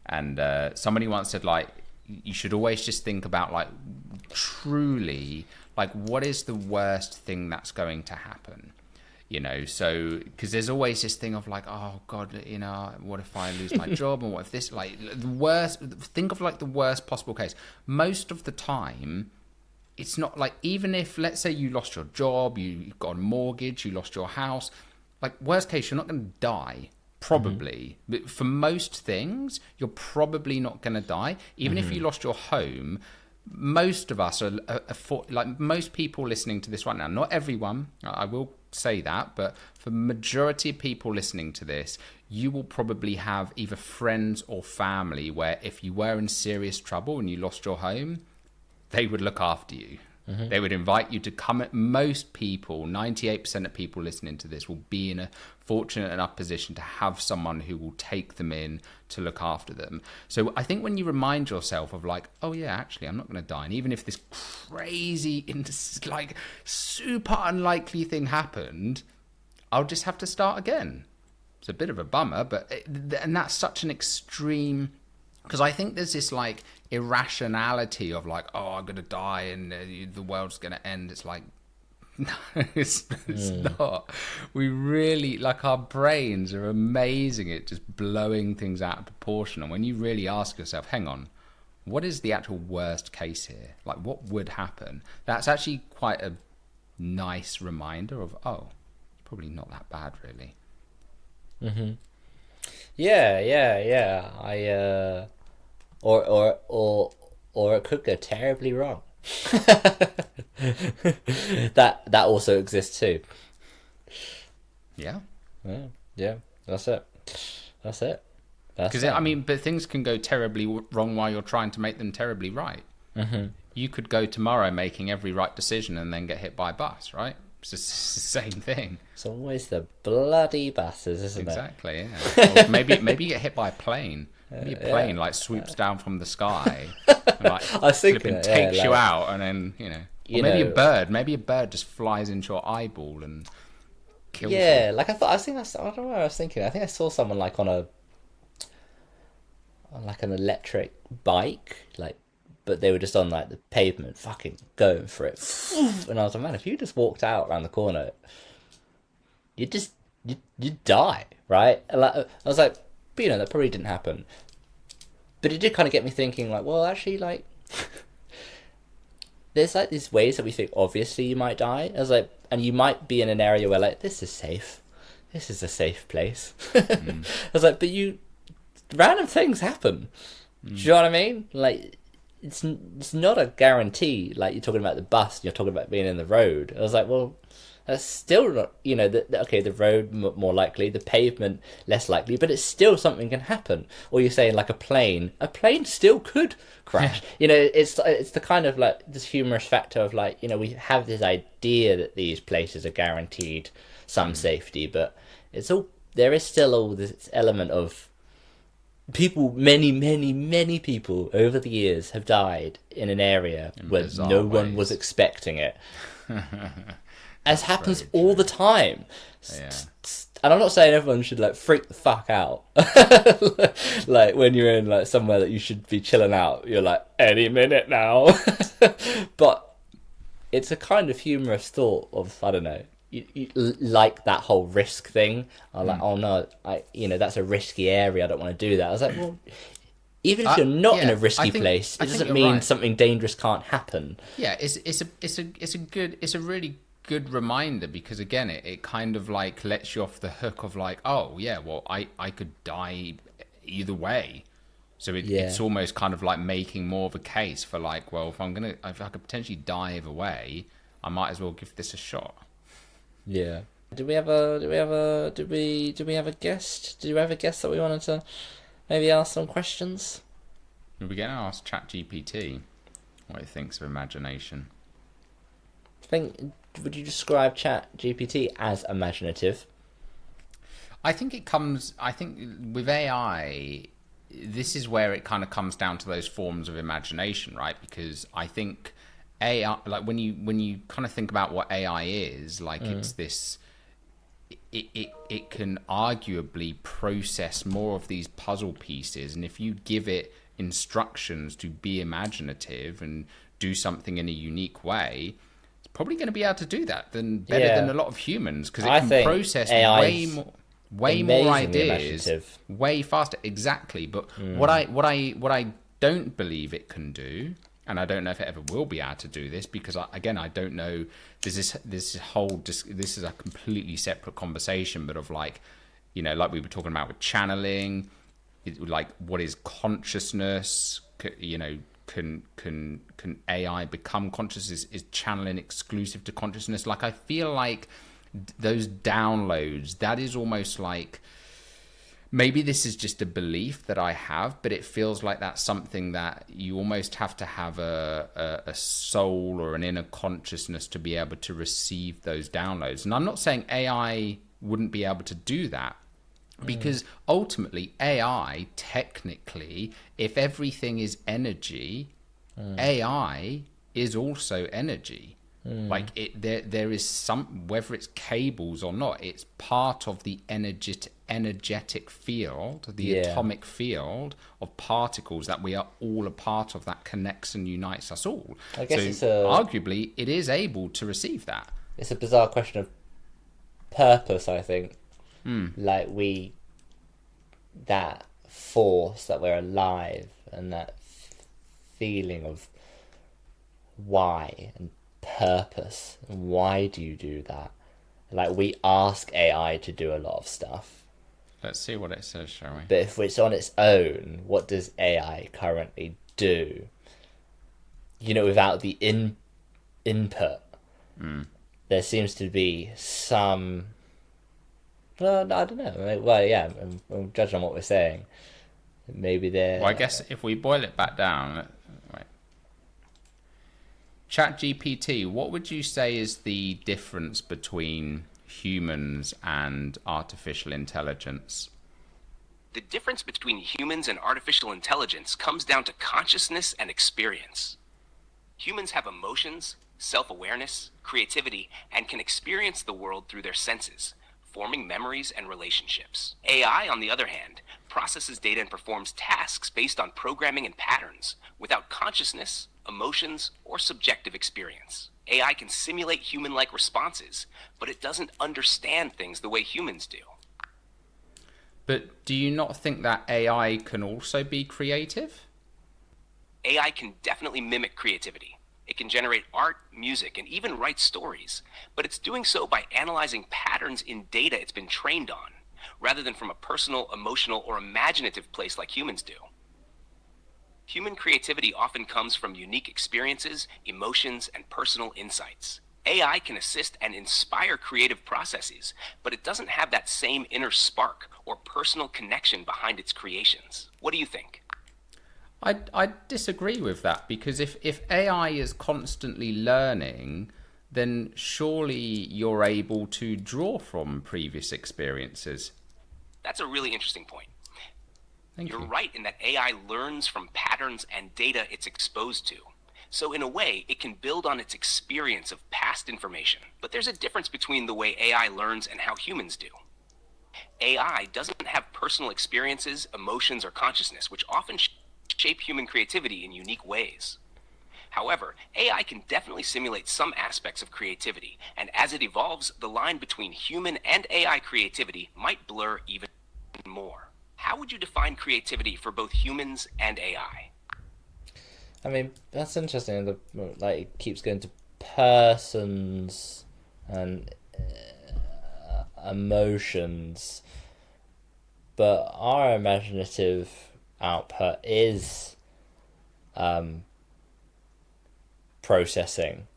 and somebody once said, like, you should always just think about, like, truly, like, what is the worst thing that's going to happen? So, because there's always this thing of like, oh God, what if I lose my job, and what if this, like, the worst, think of like the worst possible case. Most of the time, it's not like, even if, let's say you lost your job, you got a mortgage, you lost your house, like, worst case, you're not going to die, probably. But for most things, you're probably not going to die. Even if you lost your home, most of us are like, most people listening to this right now, not everyone, I will say that, but for majority of people listening to this, you will probably have either friends or family where if you were in serious trouble and you lost your home, they would look after you. They would invite you to come. Most people, 98% of people listening to this, will be in a fortunate enough position to have someone who will take them in to look after them. So I think when you remind yourself of like, oh yeah, actually, I'm not going to die. And even if this crazy, like, super unlikely thing happened, I'll just have to start again. It's a bit of a bummer, and that's such an extreme, because I think there's this like irrationality of like, oh, I'm going to die and the world's going to end. It's like, no, it's not. We really, like, our brains are amazing at just blowing things out of proportion. And when you really ask yourself, hang on, what is the actual worst case here? Like, what would happen? That's actually quite a nice reminder of, oh, it's probably not that bad, really. Yeah. Or it could go terribly wrong. that also exists too. Yeah. That's it. Because I mean, but things can go terribly wrong while you're trying to make them terribly right. You could go tomorrow making every right decision and then get hit by a bus, right? It's just the same thing. It's always the bloody buses, isn't it? Exactly. Yeah. Or maybe you get hit by a plane. Maybe a plane like swoops down from the sky and like I was thinking takes you out, and then or maybe a bird. Maybe a bird just flies into your eyeball and kills you. Yeah, like I don't know what I was thinking. I think I saw someone like on an electric bike, like, but they were just on like the pavement, fucking going for it. And I was like, man, if you just walked out around the corner, you'd die, right? And like, I was like, but that probably didn't happen. But it did kind of get me thinking, like, well, actually, like, there's like these ways that we think obviously you might die. I was like, and you might be in an area where like this is safe, this is a safe place. I was like, but random things happen. Do you know what I mean? Like, it's not a guarantee. Like, you're talking about the bus, you're talking about being in the road. I was like, well, that's still not, you know, okay, the road more likely, the pavement less likely, but it's still something can happen. Or you're saying like a plane still could crash. You know, it's the kind of like this humorous factor of like, you know, we have this idea that these places are guaranteed some safety, but there is still all this element of people, many people over the years have died in an area where no one was expecting it. As happens all the time. Yeah. And I'm not saying everyone should like freak the fuck out. Like when you're in like somewhere that you should be chilling out, you're like, any minute now. But it's a kind of humorous thought of, I don't know, you like that whole risk thing. I'm like, oh no, that's a risky area, I don't want to do that. I was like, well, even if you're not in a risky place, it doesn't mean something dangerous can't happen. Yeah, it's a really good reminder, because again, it kind of like lets you off the hook of like, oh yeah, well, I could die either way. So it's almost kind of like making more of a case for like, well, if I could potentially die either way, I might as well give this a shot. Yeah. Do we have a guest? Do you have a guest that we wanted to maybe ask some questions? We're going to ask ChatGPT what it thinks of imagination. Would you describe ChatGPT as imaginative? I think with AI, this is where it kind of comes down to those forms of imagination, right? Because I think AI, like when you kind of think about what AI is, like it's this, it can arguably process more of these puzzle pieces, and if you give it instructions to be imaginative and do something in a unique way, it's probably going to be able to do that better than a lot of humans, because it can process way more ideas way faster. Exactly. But what I don't believe it can do, and I don't know if it ever will be able to do this, because I don't know. This is a completely separate conversation, but of like, like we were talking about with channeling, like what is consciousness? Can AI become conscious? Is channeling exclusive to consciousness? Like, I feel like those downloads, that is almost like, maybe this is just a belief that I have, but it feels like that's something that you almost have to have a soul or an inner consciousness to be able to receive those downloads. And I'm not saying AI wouldn't be able to do that, because ultimately AI, technically, if everything is energy, AI is also energy. Like there is some, whether it's cables or not, it's part of the energetic field, the atomic field of particles that we are all a part of, that connects and unites us all. I guess arguably it is able to receive that. It's a bizarre question of purpose, I think. Like that force that we're alive, and that feeling of why and purpose. Why do you do that? Like, we ask AI to do a lot of stuff. Let's see what it says, shall we? But if it's on its own, what does AI currently do? Without the input. There seems to be some... Well, I don't know. Well, yeah, I'm judging on what we're saying. Maybe they're... Well, I guess if we boil it back down... ChatGPT, what would you say is the difference between humans and artificial intelligence? The difference between humans and artificial intelligence comes down to consciousness and experience. Humans have emotions, self-awareness, creativity, and can experience the world through their senses, forming memories and relationships. AI, on the other hand, processes data and performs tasks based on programming and patterns, without consciousness, emotions, or subjective experience. AI can simulate human-like responses, but it doesn't understand things the way humans do. But do you not think that AI can also be creative? AI can definitely mimic creativity. It can generate art, music, and even write stories, but it's doing so by analyzing patterns in data it's been trained on, rather than from a personal, emotional, or imaginative place like humans do. Human creativity often comes from unique experiences, emotions, and personal insights. AI can assist and inspire creative processes, but it doesn't have that same inner spark or personal connection behind its creations. What do you think? I disagree with that, because if AI is constantly learning, then surely you're able to draw from previous experiences. That's a really interesting point. Thank You're you. right in that AI learns from patterns and data it's exposed to. So in a way, it can build on its experience of past information. But there's a difference between the way AI learns and how humans do. AI doesn't have personal experiences, emotions, or consciousness, which often shape human creativity in unique ways. However, AI can definitely simulate some aspects of creativity, and as it evolves, the line between human and AI creativity might blur even more. How would you define creativity for both humans and AI? I mean, that's interesting. Like, it keeps going to persons and emotions, but our imaginative output is processing.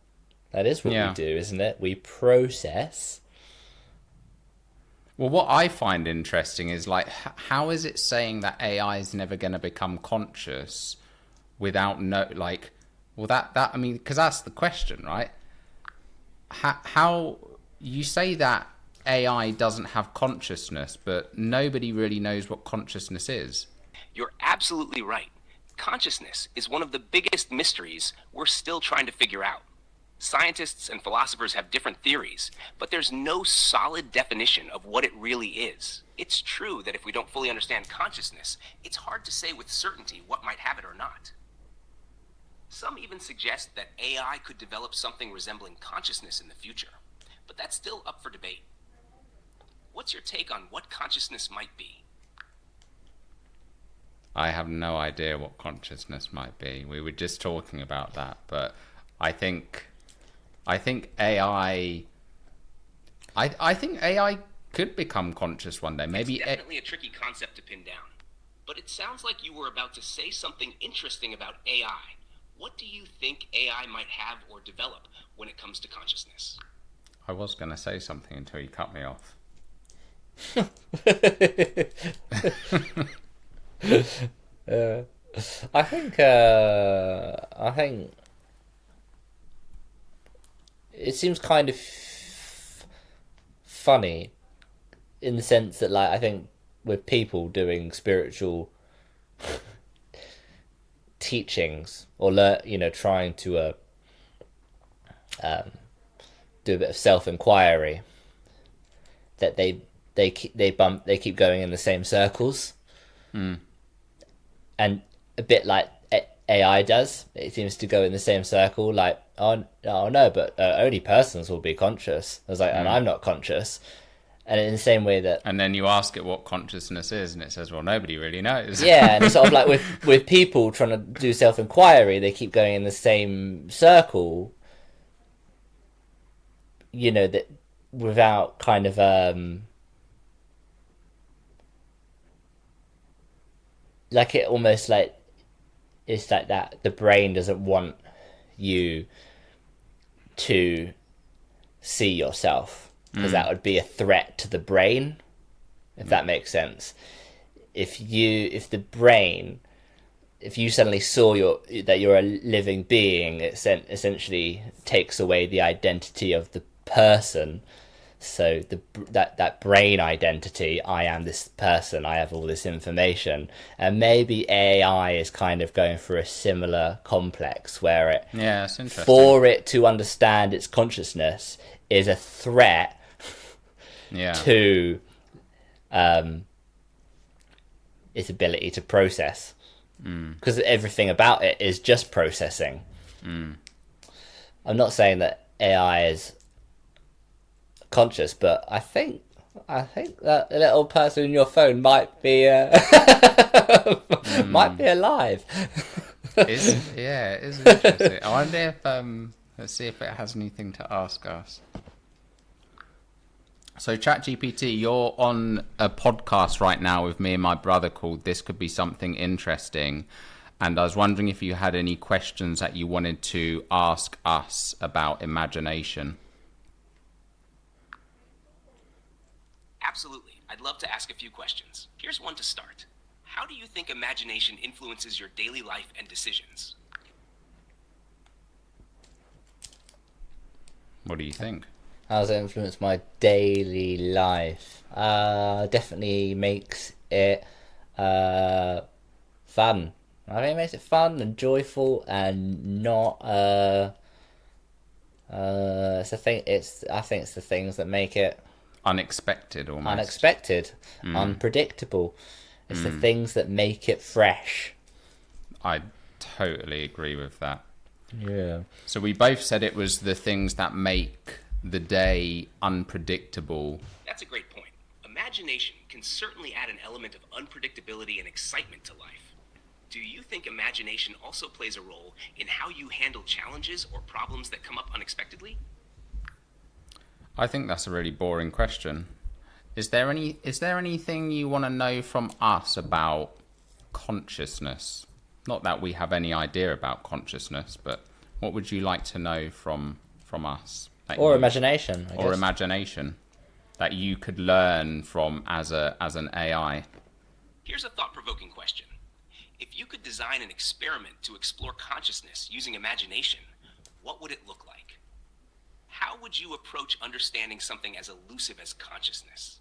That is what we Yeah. do, isn't it? We process. Well, what I find interesting is like, how is it saying that AI is never going to become conscious without like, well, that I mean, because that's the question, right? How you say that AI doesn't have consciousness, but nobody really knows what consciousness is. You're absolutely right. Consciousness is one of the biggest mysteries we're still trying to figure out. Scientists and philosophers have different theories, but there's no solid definition of what it really is. It's true that if we don't fully understand consciousness, it's hard to say with certainty what might have it or not. Some even suggest that AI could develop something resembling consciousness in the future, but that's still up for debate. What's your take on what consciousness might be? I have no idea what consciousness might be. We were just talking about that, but I think AI. I think AI could become conscious one day. Maybe It's definitely a tricky concept to pin down. But it sounds like you were about to say something interesting about AI. What do you think AI might have or develop when it comes to consciousness? I was going to say something until you cut me off. I think it seems kind of funny in the sense that, like, I think with people doing spiritual teachings or trying to do a bit of self inquiry, that they keep going in the same circles, and a bit like AI does. It seems to go in the same circle. Like, oh no, but only persons will be conscious. I was like, and I'm not conscious. And in the same way that, And then you ask it what consciousness is, and it says, well, nobody really knows. yeah, and it's sort of like with people trying to do self inquiry, they keep going in the same circle. That without kind of like, it almost like it's like that the brain doesn't want you to see yourself, because that would be a threat to the brain, if that makes sense. If you suddenly saw that you're a living being, it essentially takes away the identity of the person. So that brain identity, I am this person, I have all this information, and maybe AI is kind of going through a similar complex where Yeah, it's interesting. for it to understand its consciousness is a threat to its ability to process, because everything about it is just processing. I'm not saying that AI is conscious, but I think I think that little person in your phone might be might be alive. It is interesting. I wonder if let's see if it has anything to ask us. So ChatGPT, you're on a podcast right now with me and my brother called This Could Be Something Interesting. And I was wondering if you had any questions that you wanted to ask us about imagination. Absolutely. I'd love to ask a few questions. Here's one to start. How do you think imagination influences your daily life and decisions? What do you think? How does it influence my daily life? Definitely makes it fun. I think it makes it fun and joyful and not it's the thing. I think it's the things that make it Unexpected, almost. unexpected, unpredictable. It's the things that make it fresh. I totally agree with that. Yeah. So we both said it was the things that make the day unpredictable. That's a great point. Imagination can certainly add an element of unpredictability and excitement to life. Do you think imagination also plays a role in how you handle challenges or problems that come up unexpectedly? I think that's a really boring question. Is there anything you want to know from us about consciousness? Not that we have any idea about consciousness, but what would you like to know from us? Or imagination, I guess. Or imagination that you could learn from as an AI. Here's a thought-provoking question. If you could design an experiment to explore consciousness using imagination, what would it look like? How would you approach understanding something as elusive as consciousness?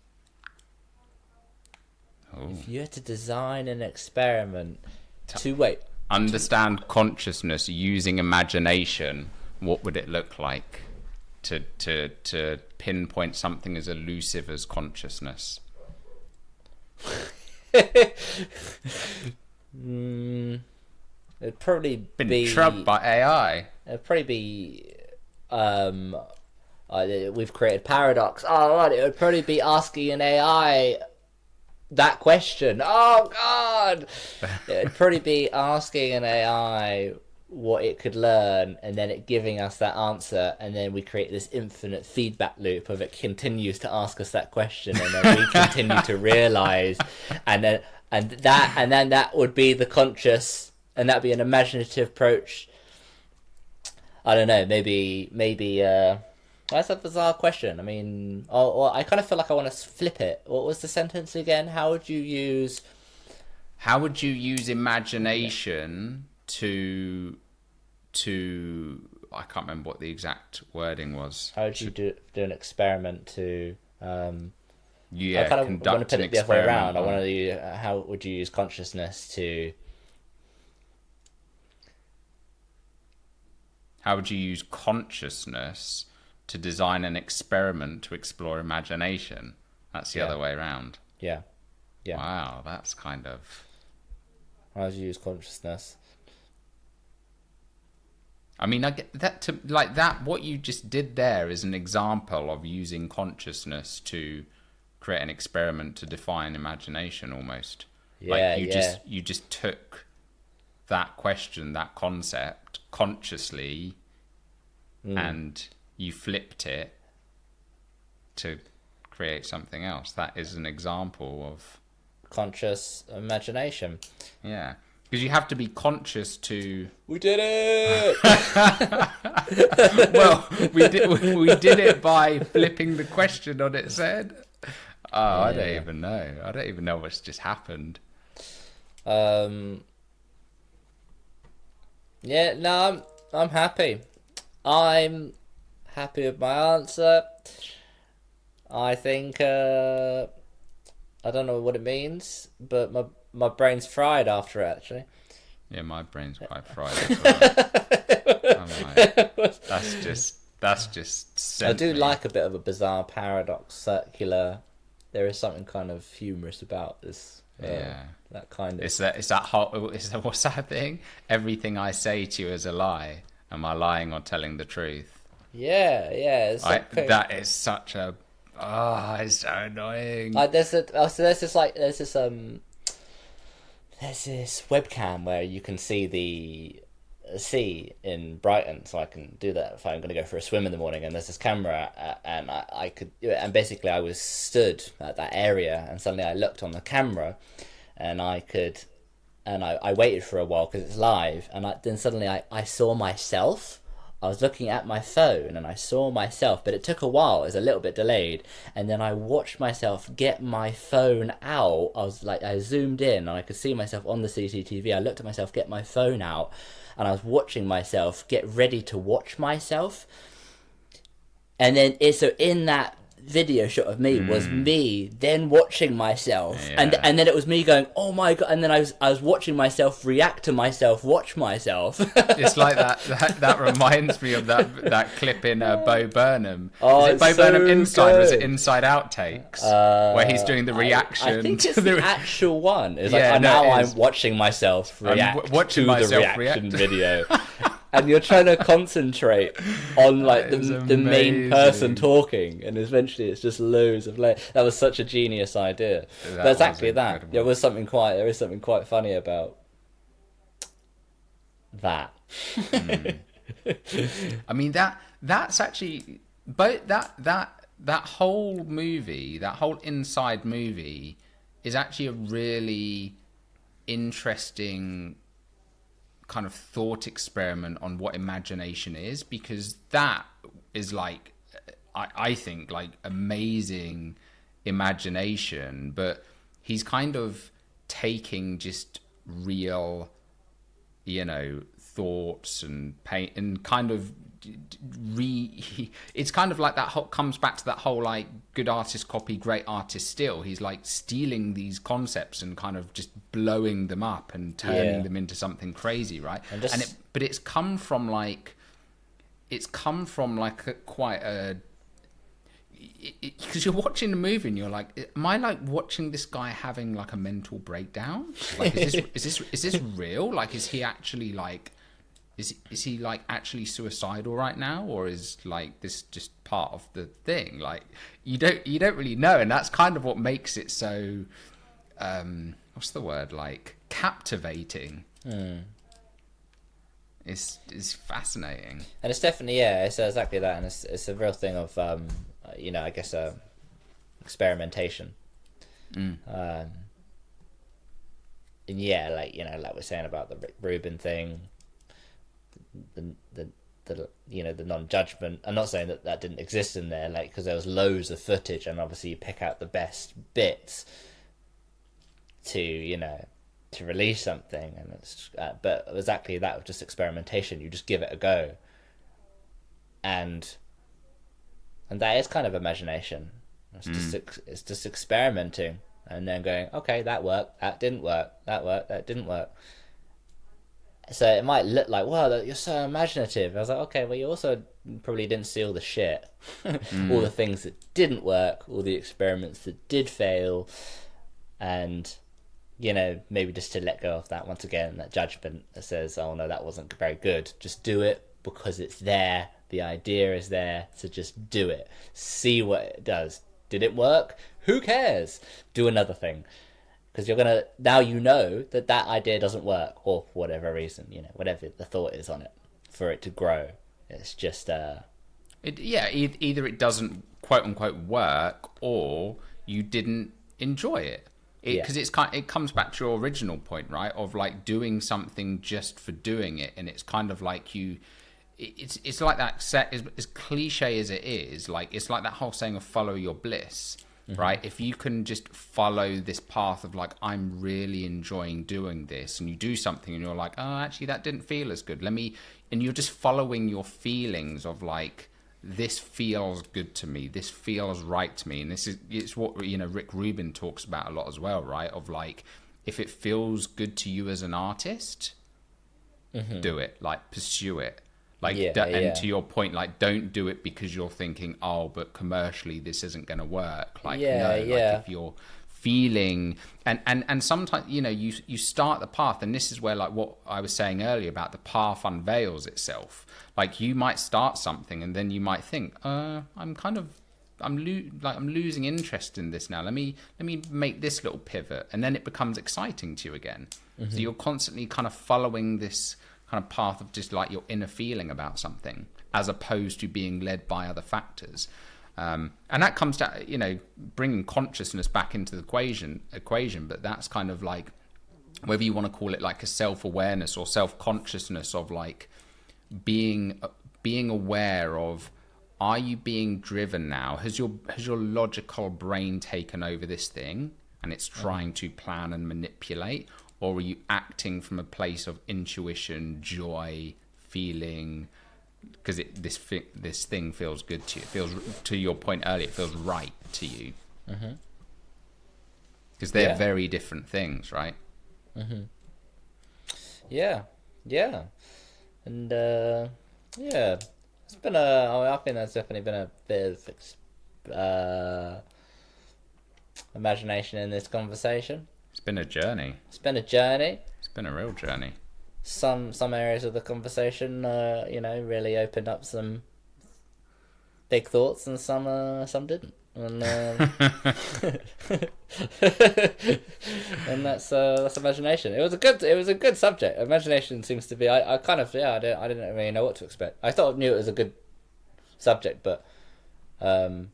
Oh. If you had to design an experiment Understand consciousness using imagination, what would it look like to pinpoint something as elusive as consciousness? It'd probably Been trubbed by AI. It'd probably be we've created paradox. Oh, right, it would probably be asking an AI that question. Oh God, it'd probably be asking an AI what it could learn, and then it giving us that answer, and then we create this infinite feedback loop of it continues to ask us that question, and then we continue to realize, and then that would be the conscious, and that'd be an imaginative approach. I don't know, maybe that's a bizarre question. I mean, I kind of feel like I want to flip it. What was the sentence again? How would you use imagination to I can't remember what the exact wording was. How would you do an experiment to I kind of want to put it the other way around. I want to how would you use consciousness to How would you use consciousness to design an experiment to explore imagination? That's the other way around. Yeah. Wow, that's kind of... How would you use consciousness? I mean, I get that what you just did there is an example of using consciousness to create an experiment to define imagination almost. You just took that question, that concept consciously, and you flipped it to create something else. That is an example of conscious imagination. Yeah, because you have to be conscious to... We did it! Well, we did it by flipping the question on its head. Oh, I don't even know. I don't even know what's just happened. Yeah, no, I'm happy. I'm happy with my answer. I think I don't know what it means, but my brain's fried after it, actually. Yeah, my brain's quite fried as well. I'm like, that's just I do like a bit of a bizarre paradox, circular. There is something kind of humorous about this. That kind of... It's that what's that thing? Everything I say to you is a lie. Am I lying or telling the truth? Yeah. That is such a Oh, it's so annoying. Like there's this webcam where you can see the sea in Brighton, so I can do that if I'm going to go for a swim in the morning. And there's this camera, and I could, and basically I was stood at that area, and suddenly I looked on the camera, and I waited for a while because it's live, and then suddenly I saw myself. I was looking at my phone and I saw myself, but it took a while. It was a little bit delayed. And then I watched myself get my phone out. I zoomed in and I could see myself on the CCTV. I looked at myself get my phone out, and I was watching myself get ready to watch myself. And then so in that video shot of me was me then watching myself, and then it was me going, oh my god, and then I was watching myself react to myself watch myself. It's like that reminds me of that clip in Bo Burnham. Oh, is it Bo it's so Burnham Inside, or is it good. Inside Outtakes, where he's doing the reaction? I think it's the actual one. It's Yeah, like, no, now it I'm is. watching myself react watching to myself the reaction video. And you're trying to concentrate on like That is the main person amazing. talking, and eventually it's just loads of that was such a genius idea. But exactly that. incredible. There is something quite funny about that. I mean that's actually, but that whole movie, that whole Inside movie, is actually a really interesting kind of thought experiment on what imagination is, because that is like, I think, like amazing imagination, but he's kind of taking just real, thoughts and pain, and kind of it's kind of like that whole, comes back to that whole like good artist copy, great artist steal. He's like stealing these concepts and kind of just blowing them up and turning them into something crazy, right? But it's come from like quite a, because you're watching the movie and you're like, am I like watching this guy having like a mental breakdown? Like, is this real? Like, is he actually like, is he like actually suicidal right now, or is like this just part of the thing? Like, you don't really know, and that's kind of what makes it so what's the word, like captivating. It's fascinating, And it's definitely, it's exactly that, and it's a real thing of I guess experimentation. And like we're saying about the Rick Rubin thing, the non-judgment. I'm not saying that didn't exist in there, like, because there was loads of footage, and obviously you pick out the best bits to release something, and it's but exactly that, just experimentation. You just give it a go, and that is kind of imagination. It's just experimenting, and then going, okay, that worked, that didn't work, that worked, that didn't work. So it might look like, wow, you're so imaginative. I was like, okay, well, you also probably didn't see all the shit, all the things that didn't work, all the experiments that did fail, and maybe just to let go of that once again, that judgment that says, oh no, that wasn't very good. Just do it because it's there. The idea is there, so just do it. See what it does. Did it work? Who cares? Do another thing. Because now you know that idea doesn't work, or for whatever reason, whatever the thought is on it, for it to grow. It's just either it doesn't quote unquote work, or you didn't enjoy it. Because it comes back to your original point, right? Of like doing something just for doing it, and it's kind of like it's like that set, as cliche as it is, like it's like that whole saying of follow your bliss. Right? If you can just follow this path of like, I'm really enjoying doing this, and you do something and you're like, oh, actually that didn't feel as good. And you're just following your feelings of like, this feels good to me, this feels right to me. And it's what, Rick Rubin talks about a lot as well, right? Of like, if it feels good to you as an artist, do it, like pursue it. Like, and to your point, like, don't do it because you're thinking, oh, but commercially this isn't going to work. Like, like if you're feeling, and sometimes, you start the path, and this is where, like, what I was saying earlier about the path unveils itself. Like, you might start something, and then you might think, I'm kind of I'm losing interest in this now. Let me make this little pivot, and then it becomes exciting to you again. So you're constantly kind of following this kind of path of just like your inner feeling about something, as opposed to being led by other factors. And that comes to, bringing consciousness back into the equation. But that's kind of like, whether you want to call it like a self-awareness or self-consciousness of like being aware of, are you being driven now? Has your logical brain taken over this thing and it's trying to plan and manipulate? Or are you acting from a place of intuition, joy, feeling? Because this thing feels good to you. It feels, to your point earlier, it feels right to you. Because they're very different things, right? Yeah, and it's been I think there's definitely been a bit of imagination in this conversation. It's been a journey. It's been a journey. It's been a real journey. Some areas of the conversation, really opened up some big thoughts, and some didn't. And and that's imagination. It was a good subject. Imagination seems to be. I didn't really know what to expect. I knew it was a good subject, but there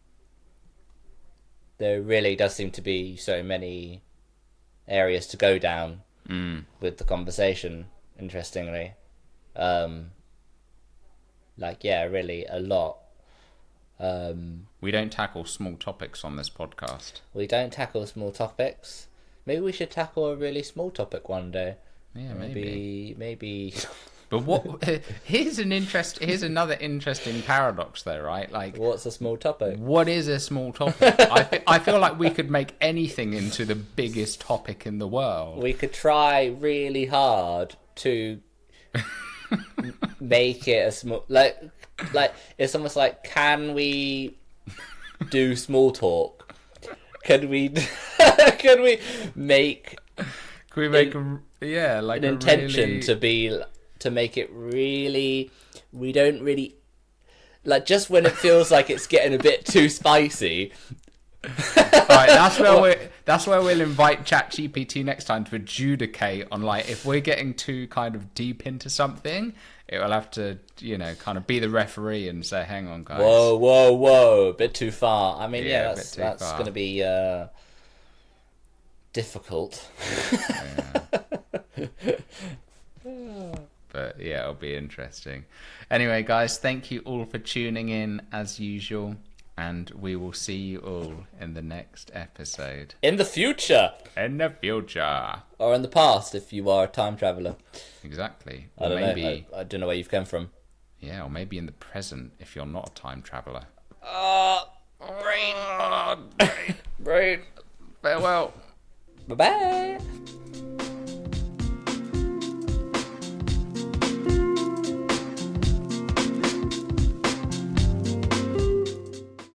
really does seem to be so many areas to go down with the conversation. Interestingly, really a lot. We don't tackle small topics on this podcast. We don't tackle small topics. Maybe we should tackle a really small topic one day. Yeah, maybe. But here's another interesting paradox though, right? Like, what's a small topic? What is a small topic? I feel like we could make anything into the biggest topic in the world. We could try really hard to make it a small, like it's almost like, can we do small talk? Can we make an intention to make it really, we don't really, like, just when it feels like it's getting a bit too spicy. Right, that's where we'll invite ChatGPT next time to adjudicate on, like, if we're getting too kind of deep into something, it will have to, kind of be the referee and say, hang on, guys. Whoa, a bit too far. I mean, that's going to be difficult. But yeah, it'll be interesting. Anyway, guys, thank you all for tuning in as usual, and we will see you all in the next episode. In the future. Or in the past, if you are a time traveller. Exactly. I don't know. I don't know where you've come from. Yeah, or maybe in the present if you're not a time traveller. Brain. Farewell. Bye-bye.